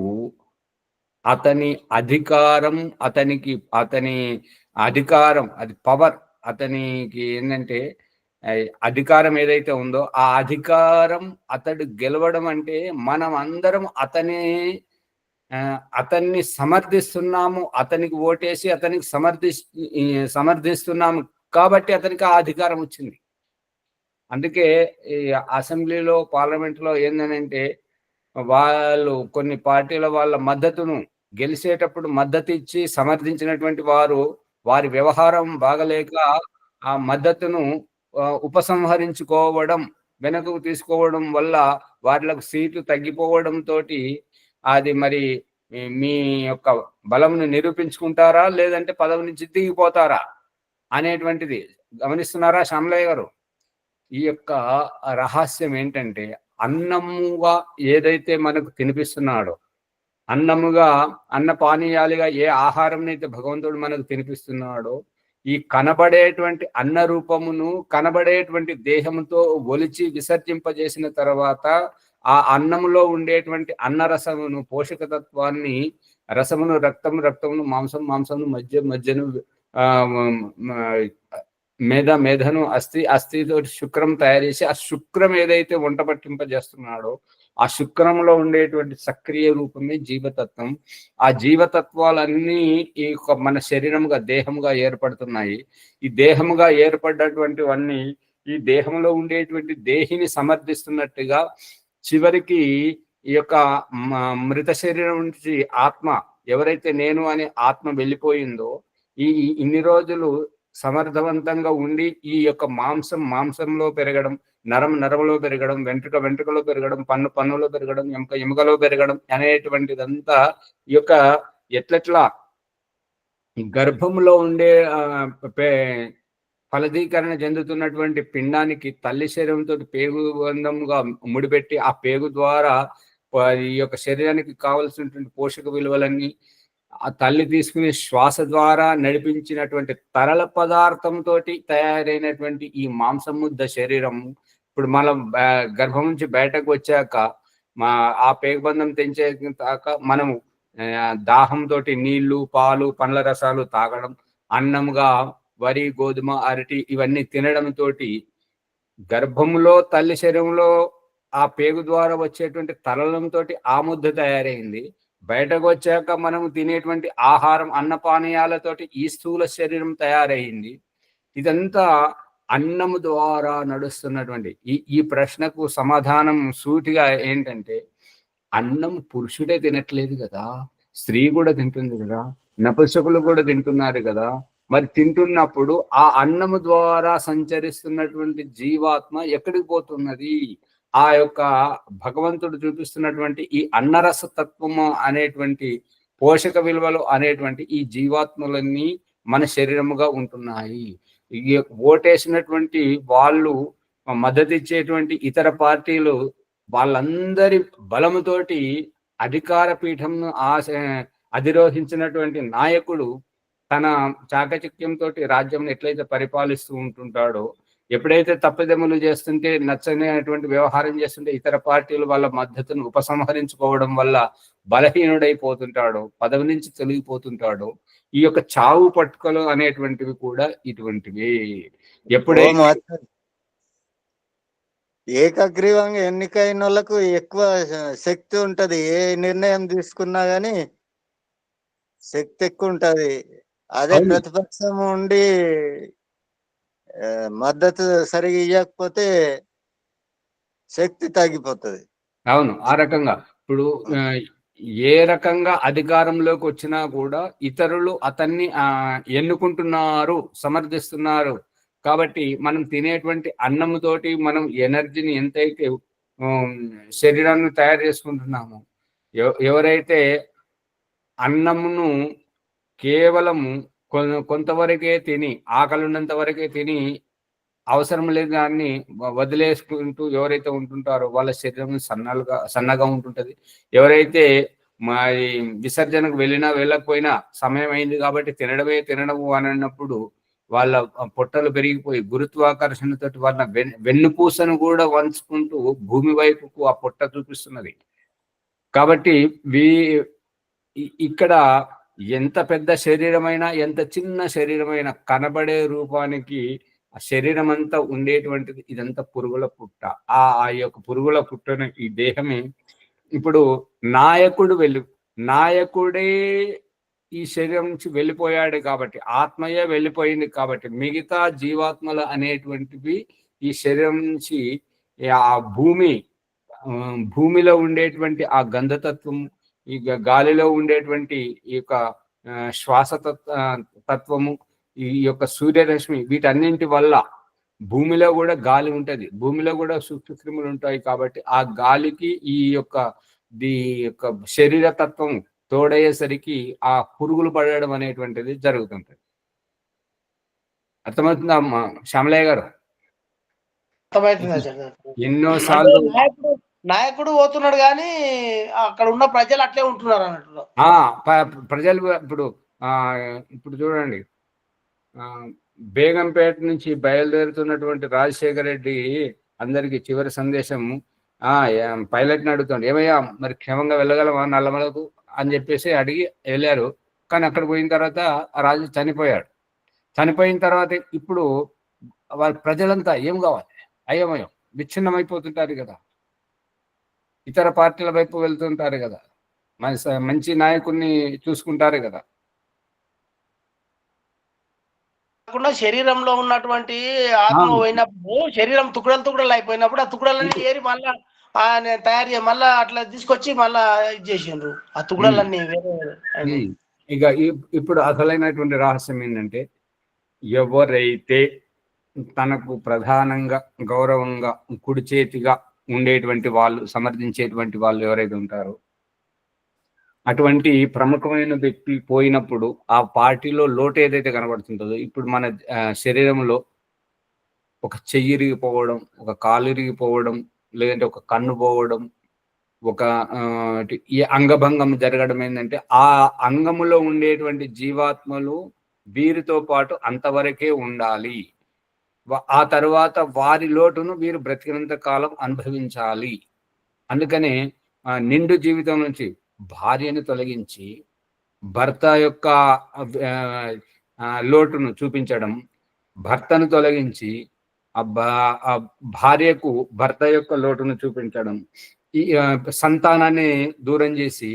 అతని అధికారం, అతని అధికారం, అది పవర్, అతనికి ఏంటంటే అధికారం ఏదైతే ఉందో ఆ అధికారం అతడు గెలవడం అంటే మనం అందరం అతన్ని సమర్థిస్తున్నాము, అతనికి ఓటేసి అతనికి సమర్థిస్తున్నాము కాబట్టి అతనికి ఆ అధికారం వచ్చింది. అందుకే ఈ అసెంబ్లీలో, పార్లమెంట్లో ఏంటంటే వాళ్ళు కొన్ని పార్టీల వాళ్ళ మద్దతును గెలిచేటప్పుడు మద్దతు ఇచ్చి సమర్థించినటువంటి వారు వారి వ్యవహారం బాగలేక ఆ మద్దతును ఉపసంహరించుకోవడం, వెనకకు తీసుకోవడం వల్ల వారిలకు సీట్లు తగ్గిపోవడంతో అది మరి మీ యొక్క బలంను నిరూపించుకుంటారా లేదంటే పదవి నుంచి దిగిపోతారా అనేటువంటిది గమనిస్తున్నారా శ్యామలయ్య గారు? ఈ యొక్క రహస్యం ఏంటంటే, అన్నముగా ఏదైతే మనకు తినిపిస్తున్నాడో, అన్నముగా అన్న పానీయాలుగా ఏ ఆహారం అయితే భగవంతుడు మనకు తినిపిస్తున్నాడో, ఈ కనబడేటువంటి అన్న రూపమును కనబడేటువంటి దేహముతో ఒలిచి విసర్జింపజేసిన తర్వాత ఆ అన్నములో ఉండేటువంటి అన్నరసమును, పోషకతత్వాన్ని, రసమును రక్తమును, మాంసమును మధ్యను మేధను అస్థితో శుక్రం తయారు చేసి ఆ శుక్రం ఏదైతే వంట పట్టింపజేస్తున్నాడో ఆ శుక్రంలో ఉండేటువంటి సక్రియ రూపమే జీవతత్వం. ఆ జీవతత్వాలన్నీ ఈ మన శరీరముగా, దేహముగా ఏర్పడుతున్నాయి. ఈ దేహముగా ఏర్పడ్డటువంటివన్నీ ఈ దేహంలో ఉండేటువంటి దేహిని సమర్థిస్తున్నట్టుగా చివరికి ఈ యొక్క మృత శరీరం నుంచి ఆత్మ, ఎవరైతే నేను అనే ఆత్మ వెళ్ళిపోయిందో, ఇన్ని రోజులు సమర్థవంతంగా ఉండి ఈ యొక్క మాంసంలో పెరగడం, నరంలో పెరగడం, వెంట్రుకలో పెరగడం, పన్నులో పెరగడం, ఎముకలో పెరగడం అనేటువంటిదంతా ఈ యొక్క ఎట్లెట్లా గర్భంలో ఉండే ఫలదీకరణ చెందుతున్నటువంటి పిండానికి తల్లి శరీరంతో పేగు బంధంగా ముడిపెట్టి ఆ పేగు ద్వారా ఈ యొక్క శరీరానికి కావలసినటువంటి పోషక విలువలన్నీ ఆ తల్లి తీసుకునే శ్వాస ద్వారా నడిపించినటువంటి తరల పదార్థంతో తయారైనటువంటి ఈ మాంసముద్ద శరీరం ఇప్పుడు మనం గర్భం నుంచి బయటకు వచ్చాక ఆ పేగుబంధం తెంచాక మనము దాహంతో నీళ్లు, పాలు, పండ్ల రసాలు తాగడం, అన్నంగా వరి, గోధుమ, అరటి ఇవన్నీ తినడంతో గర్భంలో తల్లి శరీరంలో ఆ పేగు ద్వారా వచ్చేటువంటి తరలంతో ఆ ముద్ద తయారైంది. బయటకు వచ్చాక మనం తినేటువంటి ఆహారం, అన్నపానీయాలతోటి ఈ స్థూల శరీరం తయారైంది. ఇదంతా అన్నము ద్వారా నడుస్తున్నటువంటి ఈ ప్రశ్నకు సమాధానం సూటిగా ఏంటంటే, అన్నం పురుషుడే తినట్లేదు కదా, స్త్రీ కూడా తింటుంది కదా, నపుంసకులు కూడా తింటున్నారు కదా. మరి తింటున్నప్పుడు ఆ అన్నము ద్వారా సంచరిస్తున్నటువంటి జీవాత్మ ఎక్కడికి పోతున్నది? ఆ యొక్క భగవంతుడు చూపిస్తున్నటువంటి ఈ అన్నరస తత్వము అనేటువంటి పోషక విలువలు అనేటువంటి ఈ జీవాత్మలన్నీ మన శరీరముగా ఉంటున్నాయి. ఈ ఓటేసినటువంటి వాళ్ళు, మద్దతు ఇచ్చేటువంటి ఇతర పార్టీలు, వాళ్ళందరి బలముతోటి అధికార పీఠంను అధిరోహించినటువంటి నాయకుడు తన చాకచక్యంతో రాజ్యం ఎట్లయితే పరిపాలిస్తూ ఉంటుంటాడో, ఎప్పుడైతే తప్పిదములు చేస్తుంటే, నచ్చనేటువంటి వ్యవహారం చేస్తుంటే ఇతర పార్టీలు వాళ్ళ మద్దతును ఉపసంహరించుకోవడం వల్ల బలహీనుడైపోతుంటాడో, పదవి నుంచి తొలగిపోతుంటాడో, ఈ యొక్క చావు పట్టుకలు అనేటువంటివి కూడా ఇటువంటివి. ఓం ఎప్పుడైతే ఆచార్య, ఏకగ్రీవంగా ఎన్నికైన వాళ్ళకు ఎక్కువ శక్తి ఉంటది. ఏ నిర్ణయం తీసుకున్నా గానీ శక్తి ఎక్కువ ఉంటది. అదే అవును ప్రతిపక్షం ఉండి మద్దతు సరిగా ఇవ్వకపోతే శక్తి తగ్గిపోతది. అవును ఆ రకంగా ఇప్పుడు ఏ రకంగా అధికారంలోకి వచ్చినా కూడా ఇతరులు అతన్ని ఎన్నుకుంటున్నారు, సమర్థిస్తున్నారు. కాబట్టి మనం తినేటువంటి అన్నంతోటి మనం ఎనర్జీని ఎంతైతే శరీరాన్ని తయారు చేసుకుంటున్నామో, ఎవరైతే అన్నమును కేవలము కొంతవరకే తిని, ఆకలి ఉన్నంత వరకే తిని, అవసరం లేని దాన్ని వదిలేసుకుంటూ ఎవరైతే ఉంటుంటారో వాళ్ళ శరీరం సన్నగా ఉంటుంటది. ఎవరైతే మరి విసర్జనకు వెళ్ళినా వెళ్ళకపోయినా సమయం అయింది కాబట్టి తినడము అని అన్నప్పుడు వాళ్ళ పొట్టలు పెరిగిపోయి గురుత్వాకర్షణతోటి వాళ్ళ వెన్నుపూసను కూడా వంచుకుంటూ భూమి వైపుకు ఆ పొట్ట చూపిస్తున్నది. కాబట్టి ఇక్కడ ఎంత పెద్ద శరీరమైనా, ఎంత చిన్న శరీరమైనా కనబడే రూపానికి ఆ శరీరం అంతా ఉండేటువంటిది ఇదంతా పురుగుల పుట్ట. ఆ యొక్క పురుగుల పుట్టను ఈ దేహమే ఇప్పుడు నాయకుడే ఈ శరీరం నుంచి వెళ్ళిపోయాడు కాబట్టి, ఆత్మయే వెళ్ళిపోయింది కాబట్టి, మిగతా జీవాత్మలు అనేటువంటివి ఈ శరీరం నుంచి ఆ భూమిలో ఉండేటువంటి ఆ గంధతత్వం, ఈ గాలిలో ఉండేటువంటి ఈ యొక్క శ్వాస తత్వము, ఈ యొక్క సూర్యరశ్మి, వీటన్నింటి వల్ల భూమిలో కూడా గాలి ఉంటది, భూమిలో కూడా సూక్ష్మక్రిములు ఉంటాయి. కాబట్టి ఆ గాలికి ఈ యొక్క శరీర తత్వం తోడయ్యేసరికి ఆ పురుగులు పడడం అనేటువంటిది జరుగుతుంటది. అర్థమవుతుందా అమ్మా శ్యామలయ్య గారు? ఎన్నోసార్లు నాయకుడు పోతున్నాడు కానీ అక్కడ ఉన్న ప్రజలు అట్లే ఉంటున్నారు అన్నట్టు. ప్రజలు ఇప్పుడు చూడండి, బేగంపేట నుంచి బయలుదేరుతున్నటువంటి రాజశేఖర రెడ్డి అందరికి చివరి సందేశం పైలట్ని అడుగుతాడు, ఏమయ్యా మరి క్షేమంగా వెళ్ళగలమా నల్లమలకు అని చెప్పేసి అడిగి వెళ్ళారు. కానీ అక్కడ పోయిన తర్వాత ఆ రాజు చనిపోయాడు. చనిపోయిన తర్వాత ఇప్పుడు వాళ్ళ ప్రజలంతా ఏం కావాలి, అయోమయం, విచ్ఛిన్నమైపోతుంటారు కదా, ఇతర పార్టీల వైపు వెళ్తుంటారు కదా, మంచి నాయకుడిని చూసుకుంటారు కదా. కాకుండా శరీరంలో ఉన్నటువంటి ఆత్మ పోయినప్పుడు, శరీరం తుకుడలు అయిపోయినప్పుడు ఆ తుకుడలన్నీ ఏరి మళ్ళా తయారు చేయ, మళ్ళా అట్లా తీసుకొచ్చి మళ్ళా ఇది చేసిండ్రు ఆ తుకుడలన్నీ వేరే. ఇక ఇప్పుడు అసలైనటువంటి రహస్యం ఏంటంటే, ఎవరైతే తనకు ప్రధానంగా గౌరవంగా కుడి చేతిగా ఉండేటువంటి వాళ్ళు, సమర్థించేటువంటి వాళ్ళు ఎవరైతే ఉంటారో, అటువంటి ప్రముఖమైన వ్యక్తి పోయినప్పుడు ఆ పార్టీలో లోటు ఏదైతే కనబడుతుంటుందో, ఇప్పుడు మన శరీరంలో ఒక చెయ్యి ఇరిగిపోవడం, ఒక కాలు ఇరిగిపోవడం, లేదంటే ఒక కన్ను పోవడం, ఒక ఈ అంగభంగం జరగడం ఏంటంటే, ఆ అంగములో ఉండేటువంటి జీవాత్మలు వీరితో పాటు అంతవరకే ఉండాలి. ఆ తర్వాత వారి లోటును వీరు బ్రతికినంత కాలం అనుభవించాలి. అందుకనే నిండు జీవితం నుంచి భార్యను తొలగించి భర్త యొక్క లోటును చూపించడం, భర్తను తొలగించి ఆ భార్యకు భర్త యొక్క లోటును చూపించడం, ఈ సంతానాన్ని దూరం చేసి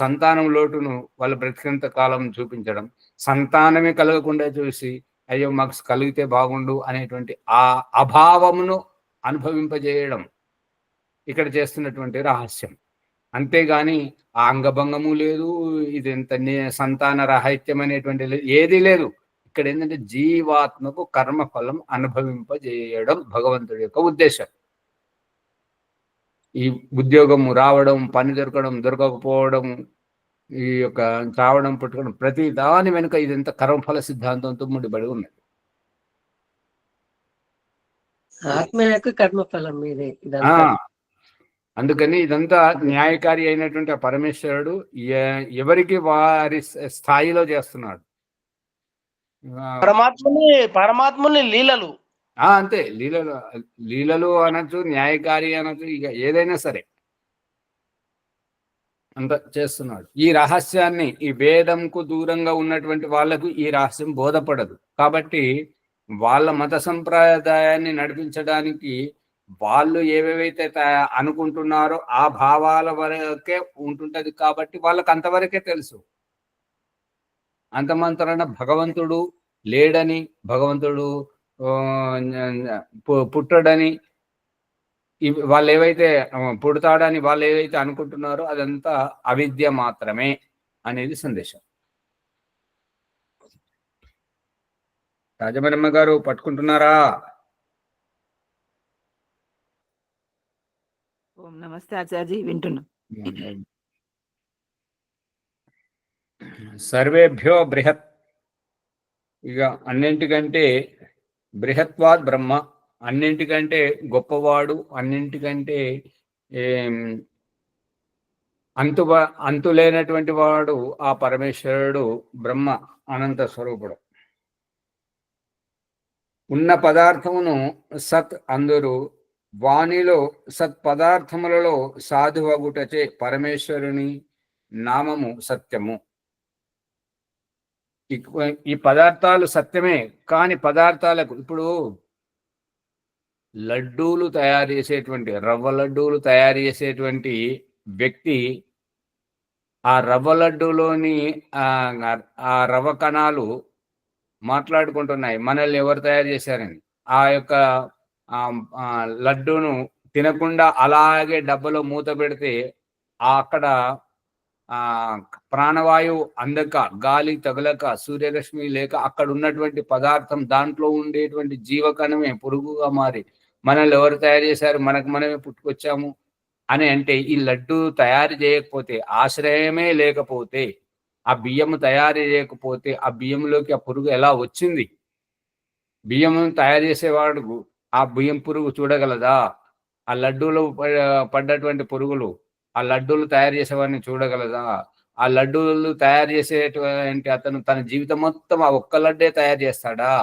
సంతానం లోటును వాళ్ళు బ్రతికినంత కాలం చూపించడం, సంతానమే కలగకుండా చూసి అయ్యో మాకు కలిగితే బాగుండు అనేటువంటి ఆ అభావమును అనుభవింపజేయడం ఇక్కడ చేస్తున్నటువంటి రహస్యం. అంతేగాని ఆ అంగభంగము లేదు, ఇది ఎంత సంతాన రాహిత్యం అనేటువంటి ఏదీ లేదు. ఇక్కడ ఏంటంటే జీవాత్మకు కర్మఫలం అనుభవింపజేయడం భగవంతుడి యొక్క ఉద్దేశం. ఈ ఉద్యోగము రావడం, పని దొరకకపోవడం, ఈ యొక్క చావడం, పుట్టుకోవడం, ప్రతి దాని వెనుక ఇదంతా కర్మఫల సిద్ధాంతంతో ముడిపడి ఉన్నది. ఆత్మ యొక్క కర్మఫలం మీదే. అందుకని ఇదంతా న్యాయకారి అయినటువంటి ఆ పరమేశ్వరుడు ఎవరికి వారి స్థాయిలో చేస్తున్నాడు. పరమాత్ముని లీలలు అంతే, లీలలు అనొచ్చు, న్యాయకారి అనొచ్చు, ఇక ఏదైనా సరే. అంత చేస్తున్నాడు. ఈ రహస్యాన్ని ఈ వేదంకు దూరంగా ఉన్నటువంటి వాళ్ళకు ఈ రహస్యం బోధపడదు. కాబట్టి వాళ్ళ మత సంప్రదాయాన్ని నడిపించడానికి వాళ్ళు ఏవేవైతే అనుకుంటున్నారో ఆ భావాల వరకే ఉంటుంటది. కాబట్టి వాళ్ళకి అంతవరకే తెలుసు. అంతమంతరణ భగవంతుడు లేడని, భగవంతుడు పుట్టడని, వాళ్ళు ఏవైతే పుడతాడని వాళ్ళు ఏవైతే అనుకుంటున్నారో అదంతా అవిద్య మాత్రమే అనేది సందేశం. రాజమరమ్మ గారు పట్టుకుంటున్నారా? ఓం నమస్తే ఆచార్య, వింటున్నాం. సర్వేభ్యో బృహత్. ఇక అన్నింటికంటే బృహత్వాద్ బ్రహ్మ, అన్నింటికంటే గొప్పవాడు, అన్నింటికంటే అంతులేనటువంటి వాడు ఆ పరమేశ్వరుడు బ్రహ్మ, అనంత స్వరూపుడు. ఉన్న పదార్థమును సత్ అందరూ, వాణిలో సత్ పదార్థములలో సాధువగుటచే పరమేశ్వరుని నామము సత్యము. ఈ పదార్థాలు సత్యమే, కానీ పదార్థాలకు ఇప్పుడు లడ్డూలు తయారు చేసేటువంటి, రవ్వ లడ్డూలు తయారు చేసేటువంటి వ్యక్తి ఆ రవ్వ లడ్డూలోని ఆ రవ్వ కణాలు మాట్లాడుకుంటున్నాయి మనల్ని ఎవరు తయారు చేశారని. ఆ యొక్క లడ్డూను తినకుండా అలాగే డబ్బలో మూత పెడితే అక్కడ ప్రాణవాయువు అందక, గాలి తగలక, సూర్యరశ్మి లేక అక్కడ ఉన్నటువంటి పదార్థం, దాంట్లో ఉండేటువంటి జీవకణమే పురుగుగా మారి మనల్ని ఎవరు తయారు చేశారు, మనకు మనమే పుట్టుకొచ్చాము అని అంటే, ఈ లడ్డు తయారు చేయకపోతే, ఆశ్రయమే లేకపోతే, ఆ బియ్యము తయారు చేయకపోతే ఆ బియ్యంలోకి ఆ పురుగు ఎలా వచ్చింది? బియ్యం తయారు చేసేవాడు ఆ బియ్యం పురుగు చూడగలదా? ఆ లడ్డూలో పడ్డటువంటి పురుగులు ఆ లడ్డూలు తయారు చేసేవాడిని చూడగలదా? ఆ లడ్డూలు తయారు చేసేటువంటి అతను తన జీవితం మొత్తం ఆ ఒక్క లడ్డే తయారు చేస్తాడా?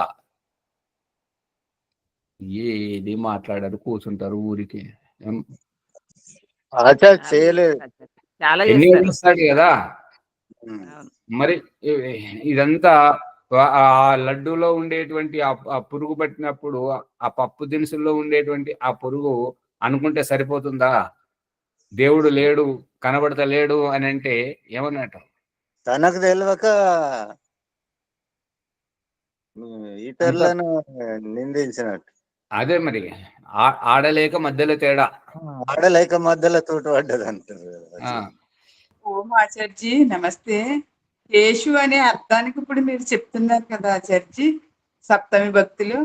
ఏది మాట్లాడారు, కూర్చుంటారు ఊరికి. చేయలేదు, చాలా ఎన్ని చేస్తారు. చేస్తాడు కదా. అవును. మరి ఇదంతా ఆ లడ్డూలో ఉండేటువంటి ఆ పురుగు పట్టినప్పుడు ఆ పప్పు దినుసుల్లో ఉండేటువంటి ఆ పురుగు అనుకుంటే సరిపోతుందా? దేవుడు లేడు, కనబడతలేడు అని అంటే ఏమన్నట్టు? తనకు తెలియక ఇతరులను నిందించినట్టు. అదే మరి ఆడలేక మధ్యలో తేడా, ఆడలేక మధ్యలో తోట పడ్డది అంటారు. ఓం ఆచార్జీ నమస్తే. యేషు అనే అర్థానికి ఇప్పుడు మీరు చెప్తున్నారు కదా ఆచార్జీ, సప్తమి భక్తులు.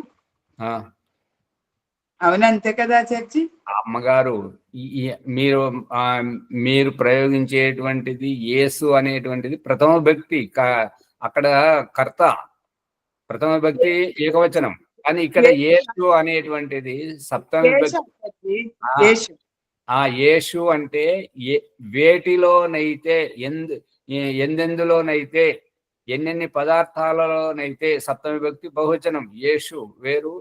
అవునంతే కదా ఆచార్జీ? అమ్మగారు, మీరు మీరు ప్రయోగించేటువంటిది యేసు అనేటువంటిది ప్రథమ భక్తి, అక్కడ కర్త ప్రథమ భక్తి ఏకవచనం, కానీ ఇక్కడ యేసు అనేటువంటిది సప్తమి భక్తి. యేసు అంటే వేటిలోనైతే ఎందెందులోనైతే ఎన్నెన్ని పదార్థాలలోనైతే సప్తమి భక్తి బహువచనం. యేసు వేరు,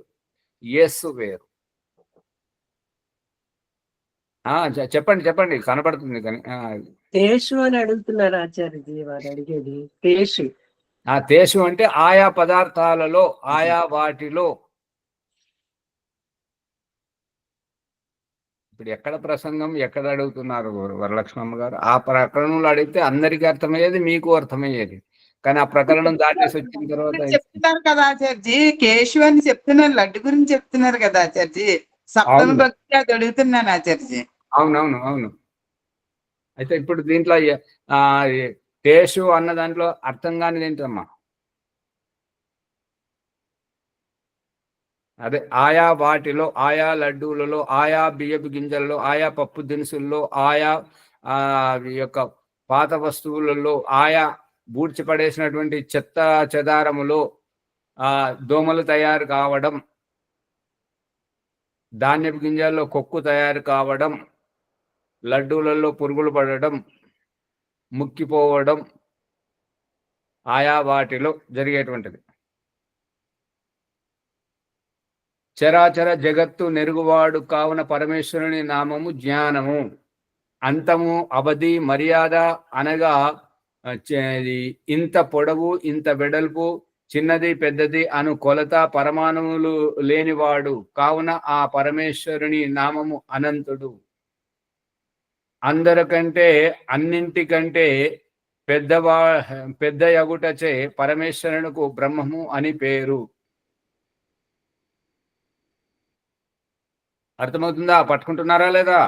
యేసు వేరు. చెప్పండి చెప్పండి, కనపడుతుంది కానీ. తేషు అని అడుగుతున్నారు ఆచార్యజీ, వారు అడిగేది తేషు. తేషు అంటే ఆయా పదార్థాలలో, ఆయా వాటిలో. ఇప్పుడు ఎక్కడ ప్రసంగం, ఎక్కడ అడుగుతున్నారు వరలక్ష్మమ్మ గారు? ఆ ప్రకరణంలో అడిగితే అందరికీ అర్థమయ్యేది, మీకు అర్థమయ్యేది. కానీ ఆ ప్రకరణం దాటేసి వచ్చిన తర్వాత చెప్తున్నారు కదా ఆచార్జీ, కేశు అని చెప్తున్నారు, లడ్డు గురించి చెప్తున్నారు కదా ఆచార్జీ. సప్తమి భక్తి అది అడుగుతున్నాను ఆచార్జీ. అవునవును అవును. అయితే ఇప్పుడు దీంట్లో తేషు అన్న దాంట్లో అర్థం కానిది ఏంటమ్మా? అదే ఆయా వాటిలో, ఆయా లడ్డూలలో, ఆయా బియ్యపు గింజల్లో, ఆయా పప్పు దినుసుల్లో, ఆయా యొక్క పాత వస్తువులలో, ఆయా బూడ్చిపడేసినటువంటి చెత్త చెదారములో దోమలు తయారు కావడం, ధాన్యపు గింజల్లో కొక్కు తయారు కావడం, లడ్డూలలో పురుగులు పడడం, ముక్కిపోవడం, ఆయా వాటిలో జరిగేటువంటిది. చరాచర జగత్తు నెరుగువాడు కావున పరమేశ్వరుని నామము జ్ఞానము. అంతము, అవధి, మర్యాద అనగా ఇంత పొడవు, ఇంత వెడల్పు, చిన్నది పెద్దది అను కొలత పరమాణువులు లేనివాడు కావున ఆ పరమేశ్వరుని నామము అనంతుడు. అందరికంటే అన్నింటికంటే పెద్ద యగుటచే పరమేశ్వరునికి బ్రహ్మము అని పేరు. అర్థమవుతుందా? పట్టుకుంటున్నారా లేదా?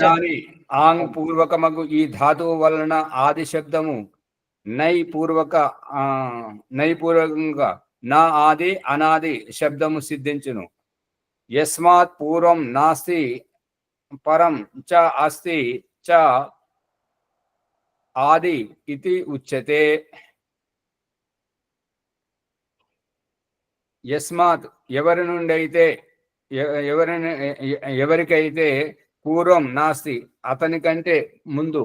దాని ఆంగ్ పూర్వకమగు ఈ ధాతువు వలన ఆది శబ్దము నైపూర్వకంగా నా ఆది అనాది శబ్దము సిద్ధించును. యస్మాత్ పూర్వం నాస్తి పరం చ అస్తి చ ఆది ఇది ఉచ్యతే. యస్మాత్ ఎవరి నుండి అయితే ఎవరికైతే పూర్వం నాస్తి అతనికంటే ముందు.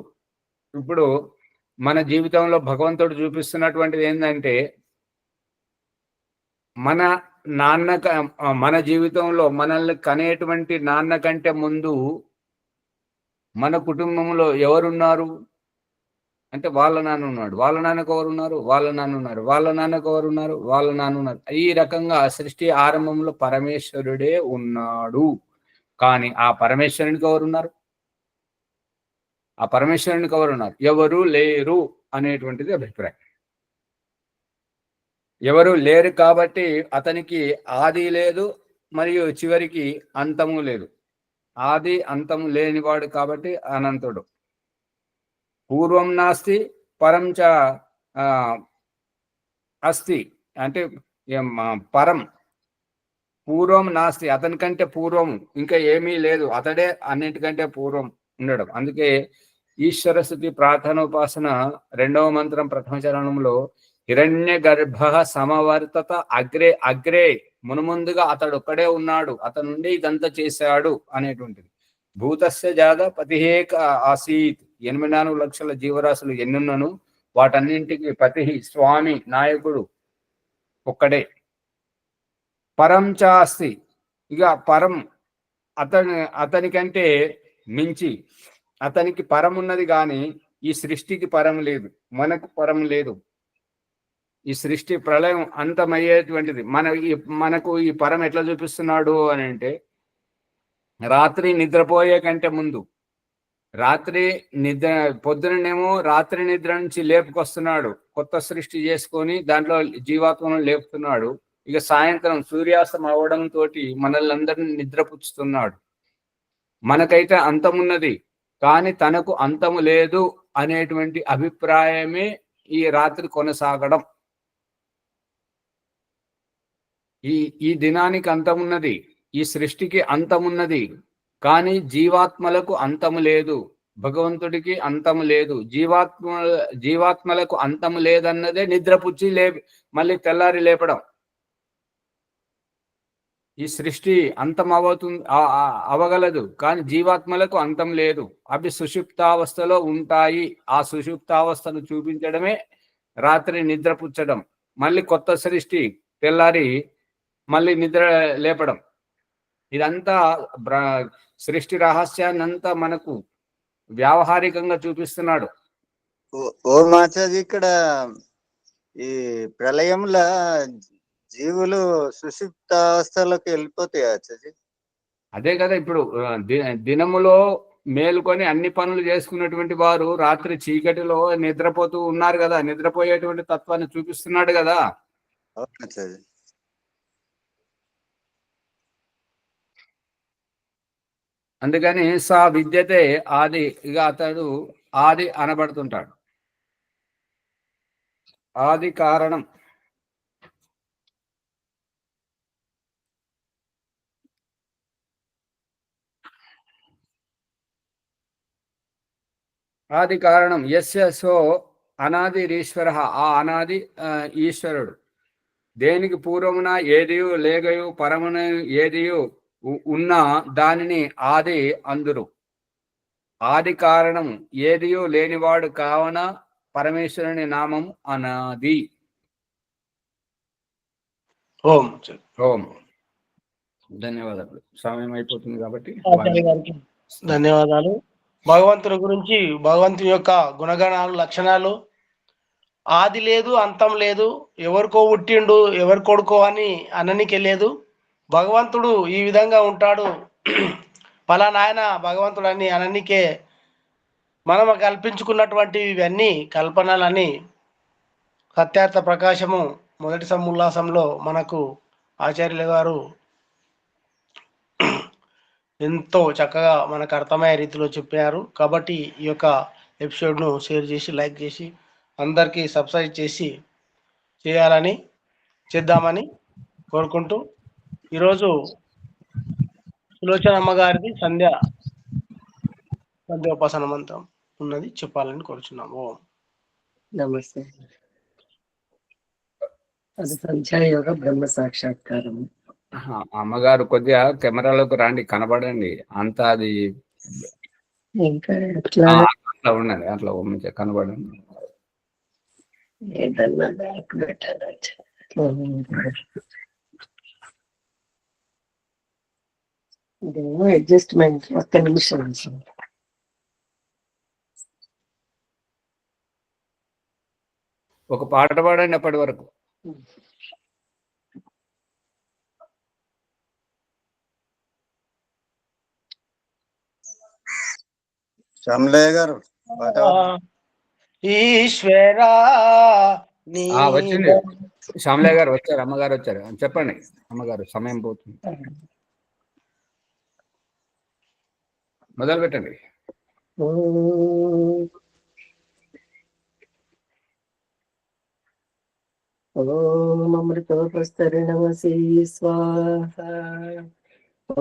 ఇప్పుడు మన జీవితంలో భగవంతుడు చూపిస్తున్నటువంటిది ఏంటంటే మన జీవితంలో మనల్ని కనేటువంటి నాన్న కంటే ముందు మన కుటుంబంలో ఎవరున్నారు అంటే వాళ్ళ నాన్న ఉన్నాడు. వాళ్ళ నాన్నకు ఎవరున్నారు? వాళ్ళ నాన్న ఉన్నారు. వాళ్ళ నాన్నకు ఎవరున్నారు? వాళ్ళ నాన్న ఉన్నారు. ఈ రకంగా సృష్టి ఆరంభంలో పరమేశ్వరుడే ఉన్నాడు. కానీ ఆ పరమేశ్వరునికి ఎవరున్నారు? ఆ పరమేశ్వరునికి ఎవరున్నారు? ఎవరు లేరు అనేటువంటిది అభిప్రాయం. ఎవరు లేరు కాబట్టి అతనికి ఆది లేదు, మరియు చివరికి అంతము లేదు. ఆది అంతము లేనివాడు కాబట్టి అనంతుడు. పూర్వం నాస్తి పరం చ అస్తి అంటే పరం. పూర్వం నాస్తి అతనికంటే పూర్వం ఇంకా ఏమీ లేదు, అతడే అన్నిటికంటే పూర్వం ఉండడం. అందుకే ఈశ్వర స్థుతి ప్రార్థనోపాసన 2వ మంత్రం ప్రథమ చరణంలో హిరణ్య గర్భ సమవర్తత అగ్రే అగ్రే, మునుముందుగా అతడు ఒక్కడే ఉన్నాడు, అతను నుండి ఇదంతా చేశాడు అనేటువంటిది. భూతస్య జాత పతిహేక ఆసీత్, 84 లక్షల జీవరాశులు ఎన్నున్నను వాటన్నింటికి పతి స్వామి నాయకుడు ఒక్కడే. పరం చాస్తి, ఇక పరం అతనికంటే మించి అతనికి పరం ఉన్నది కానీ ఈ సృష్టికి పరం లేదు, మనకు పరం లేదు. ఈ సృష్టి ప్రళయం అంతమయ్యేటువంటిది. మనకు ఈ పరం ఎట్లా చూపిస్తున్నాడు అని అంటే రాత్రి నిద్రపోయే కంటే ముందు, పొద్దుననేమో రాత్రి నిద్ర నుంచి లేపుకొస్తున్నాడు, కొత్త సృష్టి చేసుకొని దాంట్లో జీవాత్మను లేపుతున్నాడు. ఇక సాయంత్రం సూర్యాస్తం అవడంతో మనల్ని అందరినీ నిద్రపుచ్చుతున్నాడు. మనకైతే అంతమున్నది కానీ తనకు అంతము లేదు అనేటువంటి అభిప్రాయమే ఈ రాత్రి కొనసాగడం. ఈ దినానికి అంతమున్నది, ఈ సృష్టికి అంతమున్నది కానీ జీవాత్మలకు అంతము లేదు, భగవంతుడికి అంతము లేదు. జీవాత్మలకు అంతము లేదన్నదే నిద్రపుచ్చి మళ్ళీ తెల్లారి లేపడం. ఈ సృష్టి అంతం అవగలదు కానీ జీవాత్మలకు అంతం లేదు. అవి సుషుప్తావస్థలో ఉంటాయి. ఆ సుషుప్తావస్థను చూపించడమే రాత్రి నిద్రపుచ్చడం. మళ్ళీ కొత్త సృష్టి తెల్లారి మళ్ళీ నిద్ర లేపడం. ఇదంతా సృష్టి రహస్యాన్ని అంతా మనకు వ్యావహారికంగా చూపిస్తున్నాడు. ఓ మాచాజీ, ఇక్కడ ఈ ప్రళయంలో జీవులు సుషుప్తావస్థలోకి వెళ్ళిపోతాయి ఆచార్య. అదే కదా ఇప్పుడు దినములో మేలుకొని అన్ని పనులు చేసుకున్నటువంటి వారు రాత్రి చీకటిలో నిద్రపోతూ ఉన్నారు కదా, నిద్రపోయేటువంటి తత్వాన్ని చూపిస్తున్నాడు కదా. అందుకని సా విద్యతే ఆది, ఇక అతడు ఆది అనబడుతుంటాడు. ఆది కారణం. ఆది కారణం యస్య సో అనాదిరీశ్వర, ఆ అనాది ఈశ్వరుడు. దేనికి పూర్వమున ఏదియు లేగయు పరమున ఏదియు ఉన్నా దానిని ఆది అందురు. ఆది కారణం ఏదియు లేనివాడు కావున పరమేశ్వరుని నామం అనాది. ఓం ఓం. ధన్యవాదాలు. సమయం అయిపోతుంది కాబట్టి ఆచార్య గారికి ధన్యవాదాలు. భగవంతుని గురించి, భగవంతుని యొక్క గుణగణాలు, లక్షణాలు, ఆది లేదు అంతం లేదు, ఎవరికో పుట్టిండు ఎవరి కొడుకో అని అననికే లేదు. భగవంతుడు ఈ విధంగా ఉంటాడు, పలానా ఆయన భగవంతుడు అని అననికే మనం కల్పించుకున్నటువంటి ఇవన్నీ కల్పనలని సత్యార్థ ప్రకాశము మొదటి సముల్లాసంలో మనకు ఆచార్యుల గారు ఎంతో చక్కగా మనకు అర్థమయ్యే రీతిలో చెప్పారు. కాబట్టి ఈ యొక్క ఎపిసోడ్ను షేర్ చేసి, లైక్ చేసి, అందరికీ సబ్స్క్రైబ్ చేసి చేద్దామని కోరుకుంటూ, ఈరోజు సులోచన అమ్మగారిది సంధ్యోపాసన మంత్రం ఉన్నది, చెప్పాలని కోరుచున్నాము. ఓం నమస్తే. అది సంధ్యాయోగ బ్రహ్మ సాక్షాత్కారం. అమ్మగారు కొద్దిగా కెమెరాలోకి రండి, కనబడండి. అంతా అది ఇంకా ఎట్లా అట్లా ఉన్నది, అట్లా మంచిగా కనబడండి. ఏదన్నా బ్యాక్ పెట్టాలి. ఇదేమో అడ్జస్ట్మెంట్. ఒక్క నిమిషం. ఒక పాట పాడండి అప్పటి వరకు. శ్యామలయ్య గారు పాట ఈశ్వరా వచ్చింది. శ్యామలయ్య గారు వచ్చారు, అమ్మగారు వచ్చారు. చెప్పండి అమ్మగారు, సమయం పోతుంది. మొదలు పెట్టండి. ఓం అమృతోపస్తరణమసి స్వాహ.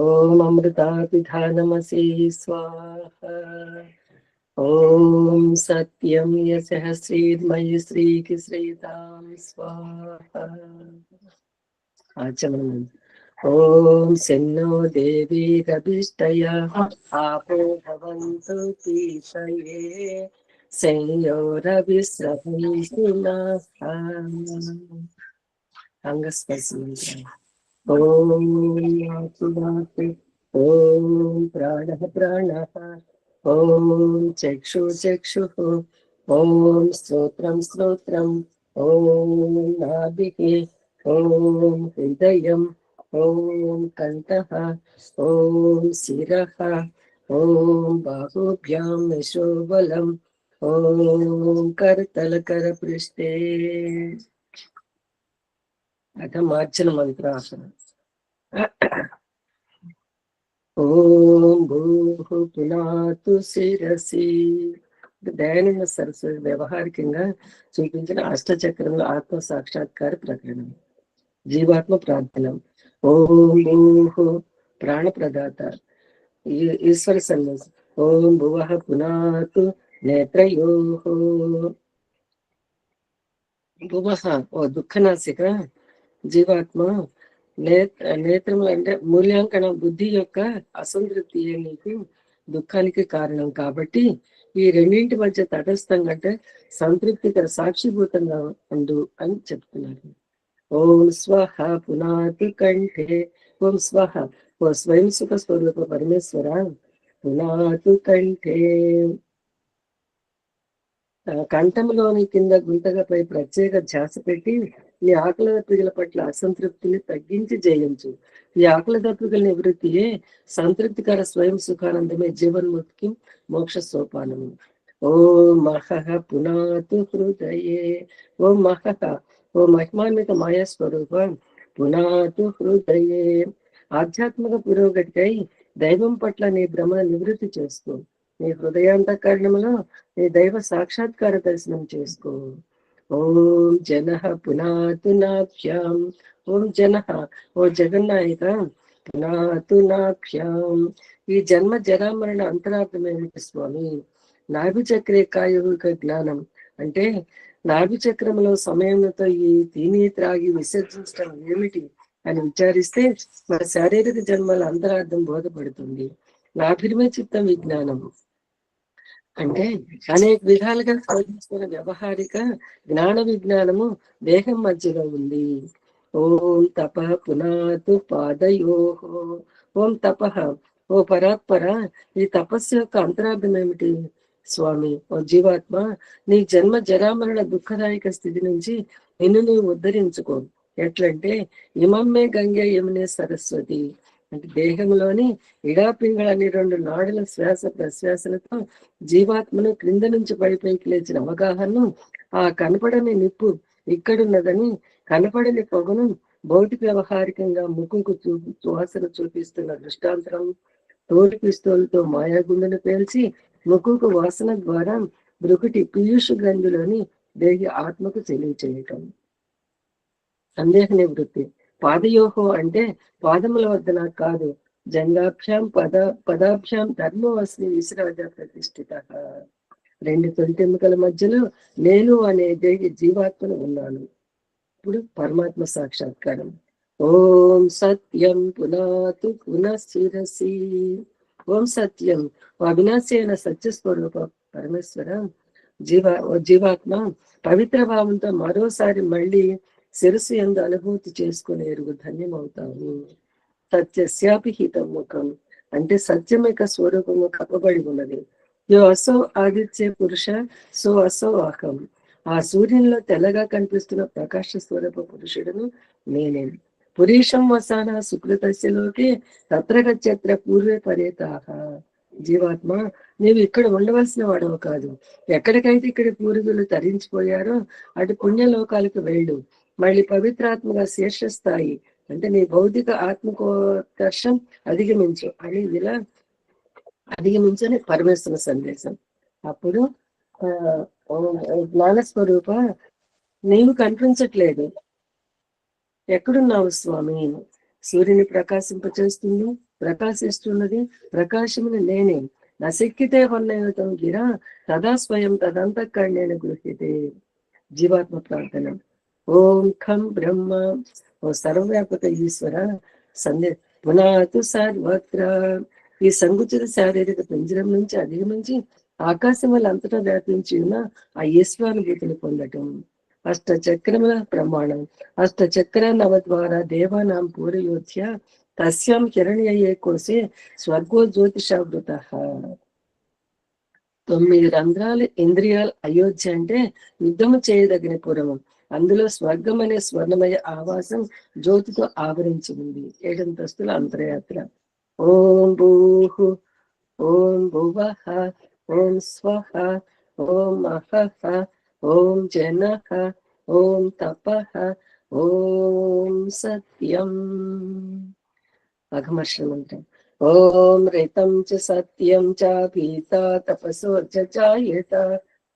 ఓం అమృతాపిధానమసి స్వాహ. ఓం సత్యం యశః శ్రీర్మయి శ్రీకి శ్రీతాం స్వాహ. ఆచమనం. ఓం శన్నో దేవీరభిష్టయః ఆపో భవంతు పీతయే సంయోరవిశ్రమీషునాః. అంగస్పర్శనం. ఓం వాసు ఓం ప్రాణః ప్రాణః. ఓం చక్షు చక్షుః. ఓం శ్రోత్రం శ్రోత్రం. ఓం నాభిః. ఓం హృదయం. ఓం కంఠః. ఓం శిరః. ఓం బాహుభ్యాం యశోబలం. ఓం కరతలకర పృష్ఠే. అథ మార్చన మంత్రాసనం. ఓం భూః పునాతు శిరసి. దయానంద సరస్వతి వ్యవహారికంగా చూపించిన అష్టచక్రంలో ఆత్మ సాక్షాత్కార ప్రకరణం. జీవాత్మ ప్రార్థన. ఓం భూః ప్రాణ ప్రదాత ఈశ్వర సన్యాసం. ఓం భువః పునాతు నేత్రయోః. భువః ఓ దుఃఖనాశిక. జీవాత్మ నేత్రములు అంటే మూల్యాంకన బుద్ధి యొక్క అసంతృప్తి నీకు దుఃఖానికి కారణం. కాబట్టి ఈ రెండింటి మధ్య తటస్థంగా అంటే సంతృప్తికర సాక్షిభూతంగా ఉండు అని చెప్తున్నారు. ఓం స్వహ పునాతు కంఠే. ఓం స్వహ ఓ స్వయం సుఖ స్వరూప పరమేశ్వర పునాతు కంఠే. కంఠంలోని కింద గుంతగపై ప్రత్యేక ధ్యాస పెట్టి ఈ ఆకలి దప్పికల పట్ల అసంతృప్తిని తగ్గించి జయించు. ఈ ఆకలి దప్పికల నివృత్తియే సంతృప్తికర స్వయం సుఖానందమే జీవన్ముక్తికి మోక్ష సోపానము. ఓం మహః పునాతు హృదయే. ఓం మహః ఓ మహిమాన్విత మాయా స్వరూప పునాతు హృదయే. ఆధ్యాత్మిక పురోగతికై దైవం పట్ల నీ భ్రమణ నివృత్తి చేసుకో. నీ హృదయాంతఃకరణంలో నీ దైవ సాక్షాత్కార దర్శనం చేసుకో. ఓం జనః పునాతు నాభ్యాం. ఓం జనః ఓ జగన్నాయక పునాతు నాభ్యాం. ఈ జన్మ జరామరణ అంతరార్థం ఏమిటి స్వామి? నాభి చక్రే కాయుక జ్ఞానం అంటే నాభి చక్రంలో సమయంతో ఈ తిని త్రాగి విసర్జించడం ఏమిటి అని విచారిస్తే మన శారీరక జన్మల అంతరార్థం బోధపడుతుంది. నాభిర్మే చిత్తం విజ్ఞానం అంటే అనేక విధాలుగా స్పందిస్తున్న వ్యవహారిక జ్ఞాన విజ్ఞానము దేహం మధ్యలో ఉంది. ఓం తప పునాతు పాదయోః. ఓం తపః, ఓ పరాత్పర, ఈ తపస్సు యొక్క అంతరార్థం ఏమిటి స్వామి? ఓ జీవాత్మ, నీ జన్మ జరామరణ దుఃఖదాయక స్థితి నుంచి నిన్ను నీవు ఉద్ధరించుకో. ఎట్లంటే ఇమమ్మే గంగే యమునే సరస్వతి అంటే దేహంలోని ఇడాపింగళని 2 నాడుల శ్వాస ప్రశ్వాసలతో జీవాత్మను క్రింద నుంచి పైపైకి లేచిన అవగాహనను ఆ కనపడని నిప్పు ఇక్కడున్నదని, కనపడని పొగను భౌతిక వ్యవహారికంగా ముక్కుకు సువాసన చూపిస్తున్న దృష్టాంతరం, తోటి పిస్తోలతో మాయాగుండను పేల్చి ముక్కుకు వాసన ద్వారా బ్రుకుటి పీయూష గ్రంథిలోని దేహి ఆత్మకు తెలియచేయటం. సందేహ నివృత్తి. పాదయోహో అంటే పాదముల వద్దన కాదు, జంగాభ్యాం పదాభ్యాం ధర్మో అస్మి విశ్రాజ ప్రతిష్ఠిత. 2 తొలిటెముకల మధ్యలో నేను అనే దేహి జీవాత్మను ఉన్నాను. ఇప్పుడు పరమాత్మ సాక్షాత్కారం. ఓం సత్యం పునాతు పునఃశిరసి. ఓం సత్యం, అవినాశి అయిన సత్యస్వరూప పరమేశ్వర, జీవాత్మ పవిత్ర భావంతో మరోసారి మళ్ళీ శిరస్సు యందు అనుభూతి చేసుకుని ఎరుగు ధన్యమవుతావు. సత్యస్యాపి హితం ముఖం అంటే సత్యం యొక్క స్వరూపము కప్పబడి ఉన్నది. యో అసో ఆదిత్య పురుష సో అసో అహం. ఆ సూర్యునిలో తెల్లగా కనిపిస్తున్న ప్రకాశ స్వరూప పురుషుడును నేనే. పురీషం వసాన సుకృతస్యలోకి తత్ర గచ్చత్ర పూర్వే పరేతాహ. జీవాత్మ, నీవు ఇక్కడ ఉండవలసిన వాడవు కాదు. ఎక్కడికైతే ఇక్కడ పూర్వీకులు తరించిపోయారో అటు పుణ్యలోకాలకు వెళ్ళు. మళ్ళీ పవిత్రాత్మగా శీర్షస్థాయి అంటే నీ భౌతిక ఆత్మకోకర్షం అధిగమించు అని ఇలా అధిగమించని పరమేశ్వర సందేశం. అప్పుడు జ్ఞానస్వరూప, నీవు కనిపించట్లేదు, ఎక్కడున్నావు స్వామి? సూర్యుని ప్రకాశింపచేస్తుంది, ప్రకాశిస్తున్నది ప్రకాశముని నేనే. నశక్కితే వర్ణయుతం గిరా తదా స్వయం తదంతఃకరణేన గృహ్యతే. జీవాత్మ ప్రార్థన. ఓం ఖం బ్రహ్మ, ఓ సర్వవ్యాపక ఈశ్వర, పునాతు సర్వత్ర. ఈ సంకుచిత శారీరక పింజరం నుంచి అధిగమించి ఆకాశం వల్ల అంతటా వ్యాపించి ఉన్న ఆ ఈశ్వరానుభూతిని పొందటం. అష్టచక్రముల ప్రమాణం. అష్టచక్ర నవద్వారా దేవానాం పూరయోధ్య తస్యాం హిరణ్యయే కోసే స్వర్గో జ్యోతిషావృత. 9 రంధ్రాలు ఇంద్రియాల అయోధ్య అంటే యుద్ధము చేయదగిన పురము. అందులో స్వర్గం అనే స్వర్ణమయ ఆవాసం జ్యోతితో ఆవరించి ఉంది. 7 అంతస్తుల అంతరయాత్ర. ఓం భూః, ఓం భువః, ఓం స్వః, ఓం మహః, ఓం జనః, ఓం తపః, ఓం సత్యం. అఘమర్షణమంత్రం. ఓం రితం చ సత్యం చ పీతా తపసో జాయత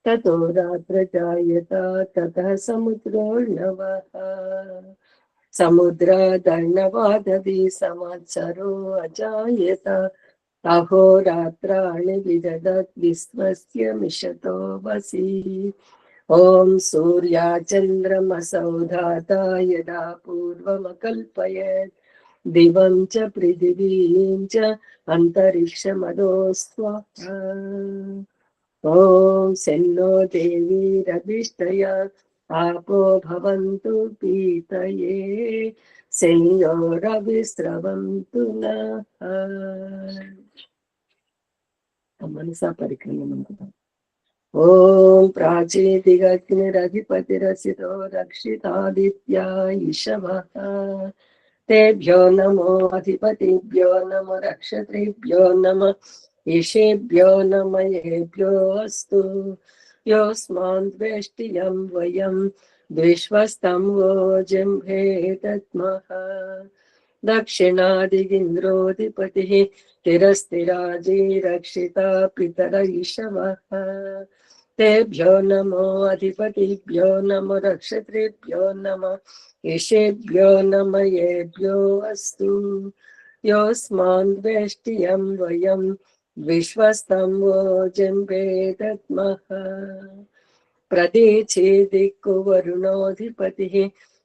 తతో రాత్ర జాయత తతః సముద్రోర్ణవః. సముద్రాదర్ణవాదవి సంవత్సరో అజాయత అహోరాత్రాణి విదదత్ విశ్వస్య మిషతో వసి. ఓం సూర్యాచంద్రమసౌధాతా యదా పూర్వమకల్పయత్ దివం చ పృథివీం చ అంతరిక్షమదోస్త్వః. ఓం శన్నో దేవీరభిష్టయ ఆపో భవంతు పీతయే సంయోరవిస్రవంతు నః. మనసా పరిక్రమ. ఓం ప్రాచీదిగగ్నిరధిపతిరసితో రక్షితాదిత్యా ఇషవః. తేభ్యో నమో అధిపతిభ్యో నమో రక్షత్రిభ్యో నమః ఈశేభ్యో నమయేభ్యో అస్తు. యోస్మాన్ ద్వేష్టియం వయం ద్విష్వస్తం వో జంభే దద్మః. దక్షిణాదిగింద్రోధిపతిః తిరస్థిరాజీ రక్షితా పితర ఇషవః. తేభ్యో నమో అధిపతిభ్యో నమో రక్షత్రిభ్యో నమః ఈశేభ్యో నమయేభ్యో అస్తు. యోస్మాన్ ద్వేష్టియం వయం విశ్వస్తం వో జంభే దద్మః. ప్రదీచి దిక్కు వరుణోధిపతిః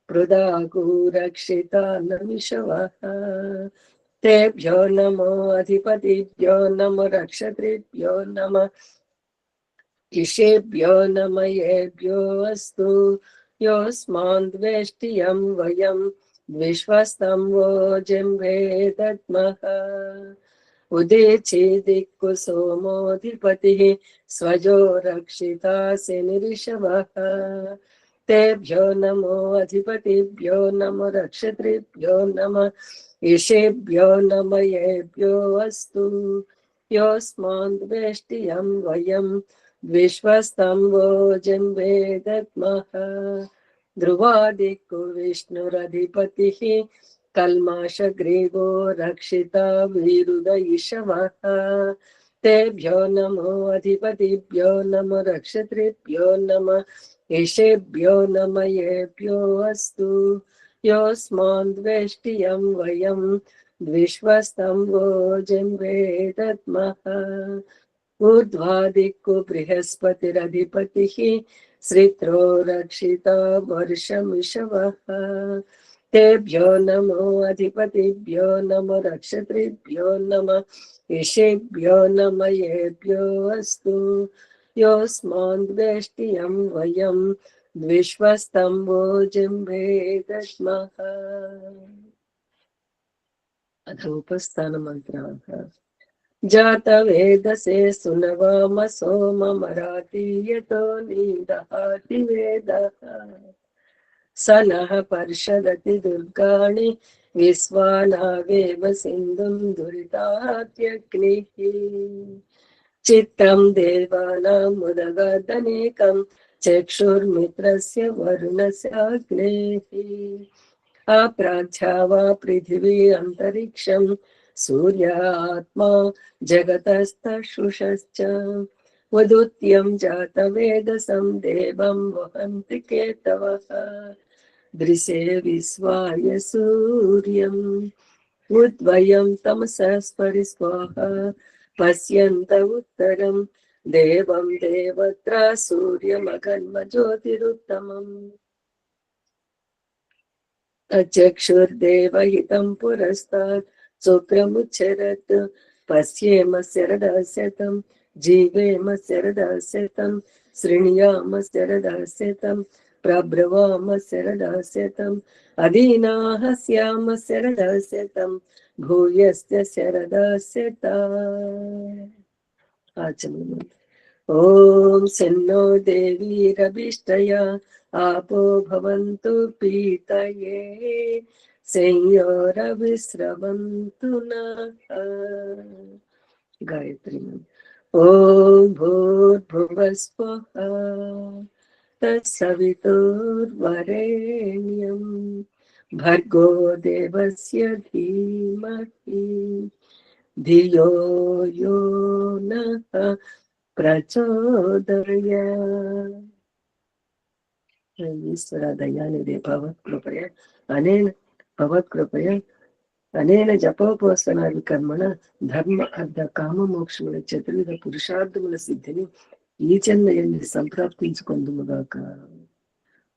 పృదాగు రక్షితా నమిషవః. తేభ్యో నమో అధిపతిభ్యో నమో రక్షత్రిభ్యో నమః ఈశేభ్యో నమయేభ్యో అస్తు. యోస్మాన్ ద్వేష్టియం వయం విశ్వస్తంభో జంభే దద్మః ఉదేచి దిక్కు సోమోధిపతి స్వజో రక్షితాసి నిరిషవః तेभ्यो नमो अधिपतिभ्यो नमो रक्षत्रिभ्यो नमः ईशेभ्यो नम येभ्यो अस्तु योऽस्मान् वेष्टियं वयं विश्वस्तम्भो जम्बे दद्मः ध्रुवादिक्को विष्णुरधिपतिः कल्माषग्रीवो रक्षिता वीरुदयिषवः तेभ्यो नमो अधिपतिभ्यो नमो रक्षत्रिभ्यो नमः ईशेभ्यो नम येभ्यो अस्तु योऽस्मान् द्वेष्टियं वयं विश्वस्तम्भो जम्बे दद्मः ऊर्ध्वादिक्को बृहस्पतिरधिपतिः श्रित्रो रक्षिता वर्षमिषवः तेभ्यो नमो अधिपतिभ्यो नमो रक्षत्रिभ्यो नमः ईशेभ्यो नम येभ्यो अस्तु योऽस्मान् द्वेष्टियं वयं विश्वस्तम्भो जम्बे दद्मः अथ उपस्थानमन्त्राः जातवेदसे सुनवाम सोममराति यतो नीदहाति वेदः स नः पर्षदति दुर्गाणि विश्वानावेव सिन्धुं दुरितात्यग्निः चित्तं देवानामुदगादनेकं चक्षुर्मित्रस्य वरुणस्य अग्नेः अप्राच्या वा पृथिवी अन्तरिक्षं सूर्यात्मा जगतस्तशुषश्च वदुत्यं जातवेदसं देवं वहन्ति केतवः दृशे विश्वाय सूर्यम् उद्वयं तमसः स्परिस्वाहा पश्यन्त उत्तरं देवं देवत्र सूर्यमघन्म ज्योतिरुत्तमम् चक्षुर्देवहितं पुरस्तात् शुक्रमुच्चरत् पश्येम शरदस्यतं जीवेम शरदस्यतं शृणुयाम शरदस्यतं प्रब्रवाम शरदस्यतम् अधीनाः स्याम शरदस्यतं भूयस्य शरदस्यता आचमनम् ॐ सन्नो देवीरभिष्टया आपो भवन्तु पीतये संयोरविस्रवन्तु नः गायत्री ॐ भूर्भुवस्वः तत्सवितुर्वरेण्यं भर्गो देवस्य धीमहि धियो यो नः प्रचोदयात् ఈశ్వర దయానిధి భగవత్కృపయ అనేన జపోపోసనాది కర్మణ ధర్మ అర్థ కామ మోక్షముల చతుర్విధ పురుషార్థముల సిద్ధిని ఈ చెన్నయని సంప్రాప్తించుకొందుముగాక.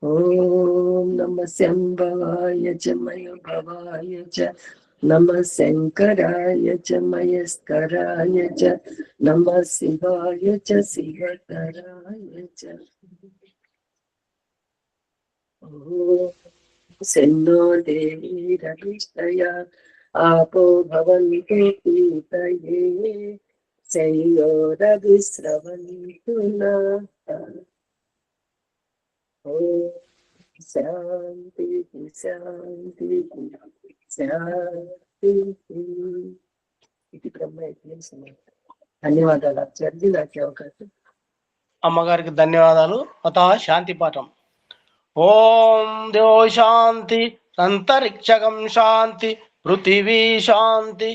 ఓం నమ శంభవాయ చ మయ భవాయ చ నమ శంకరాయ చ మయస్కరాయ చ నమ శివాయ చ శివతరాయ చ. सन्नो देवीरभिष्टया आपो भवन्तु पीतये संयोरविस्रवन्तु नः. ॐ शान्ति शान्ति शान्तिः इति ब्रह्मयज्ञं समाप्तं. ధన్యవాదాలు ఆచార్య నాకు అవకాశం. అమ్మగారికి ధన్యవాదాలు. అత శాంతి పాఠం. ఓం దేవో శాంతి, అంతరిక్షగం శాంతి, పృథివీ శాంతి,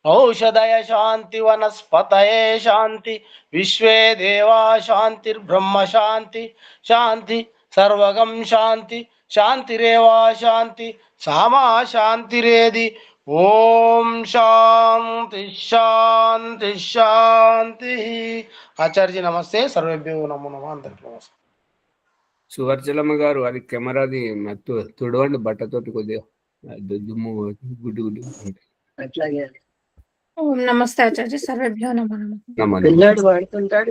ఔషధయ శాంతి, వనస్పతయే శాంతి, విశ్వే దేవా శాంతిర్బ్రహ్మ శాంతి, శాంతి సర్వగం శాంతి, శాంతిరేవా శాంతి, సామా శాంతిరేది. ఓం శాంతి శాంతి శాంతి. ఆచార్య నమస్తే. సర్వేభ్యో నమో నమః. అందరికీ నమస్తే. సువర్చలమ్మ గారు అది కెమెరాది తుడవండి బట్టతోటి కొద్దిగా దుమ్ము గుడ్డు గుడ్డు అట్లాగే ఓం నమస్తే ఆచార్య. సర్వేభ్యో నమః. పిల్లాడు వాడుతుంటాడు.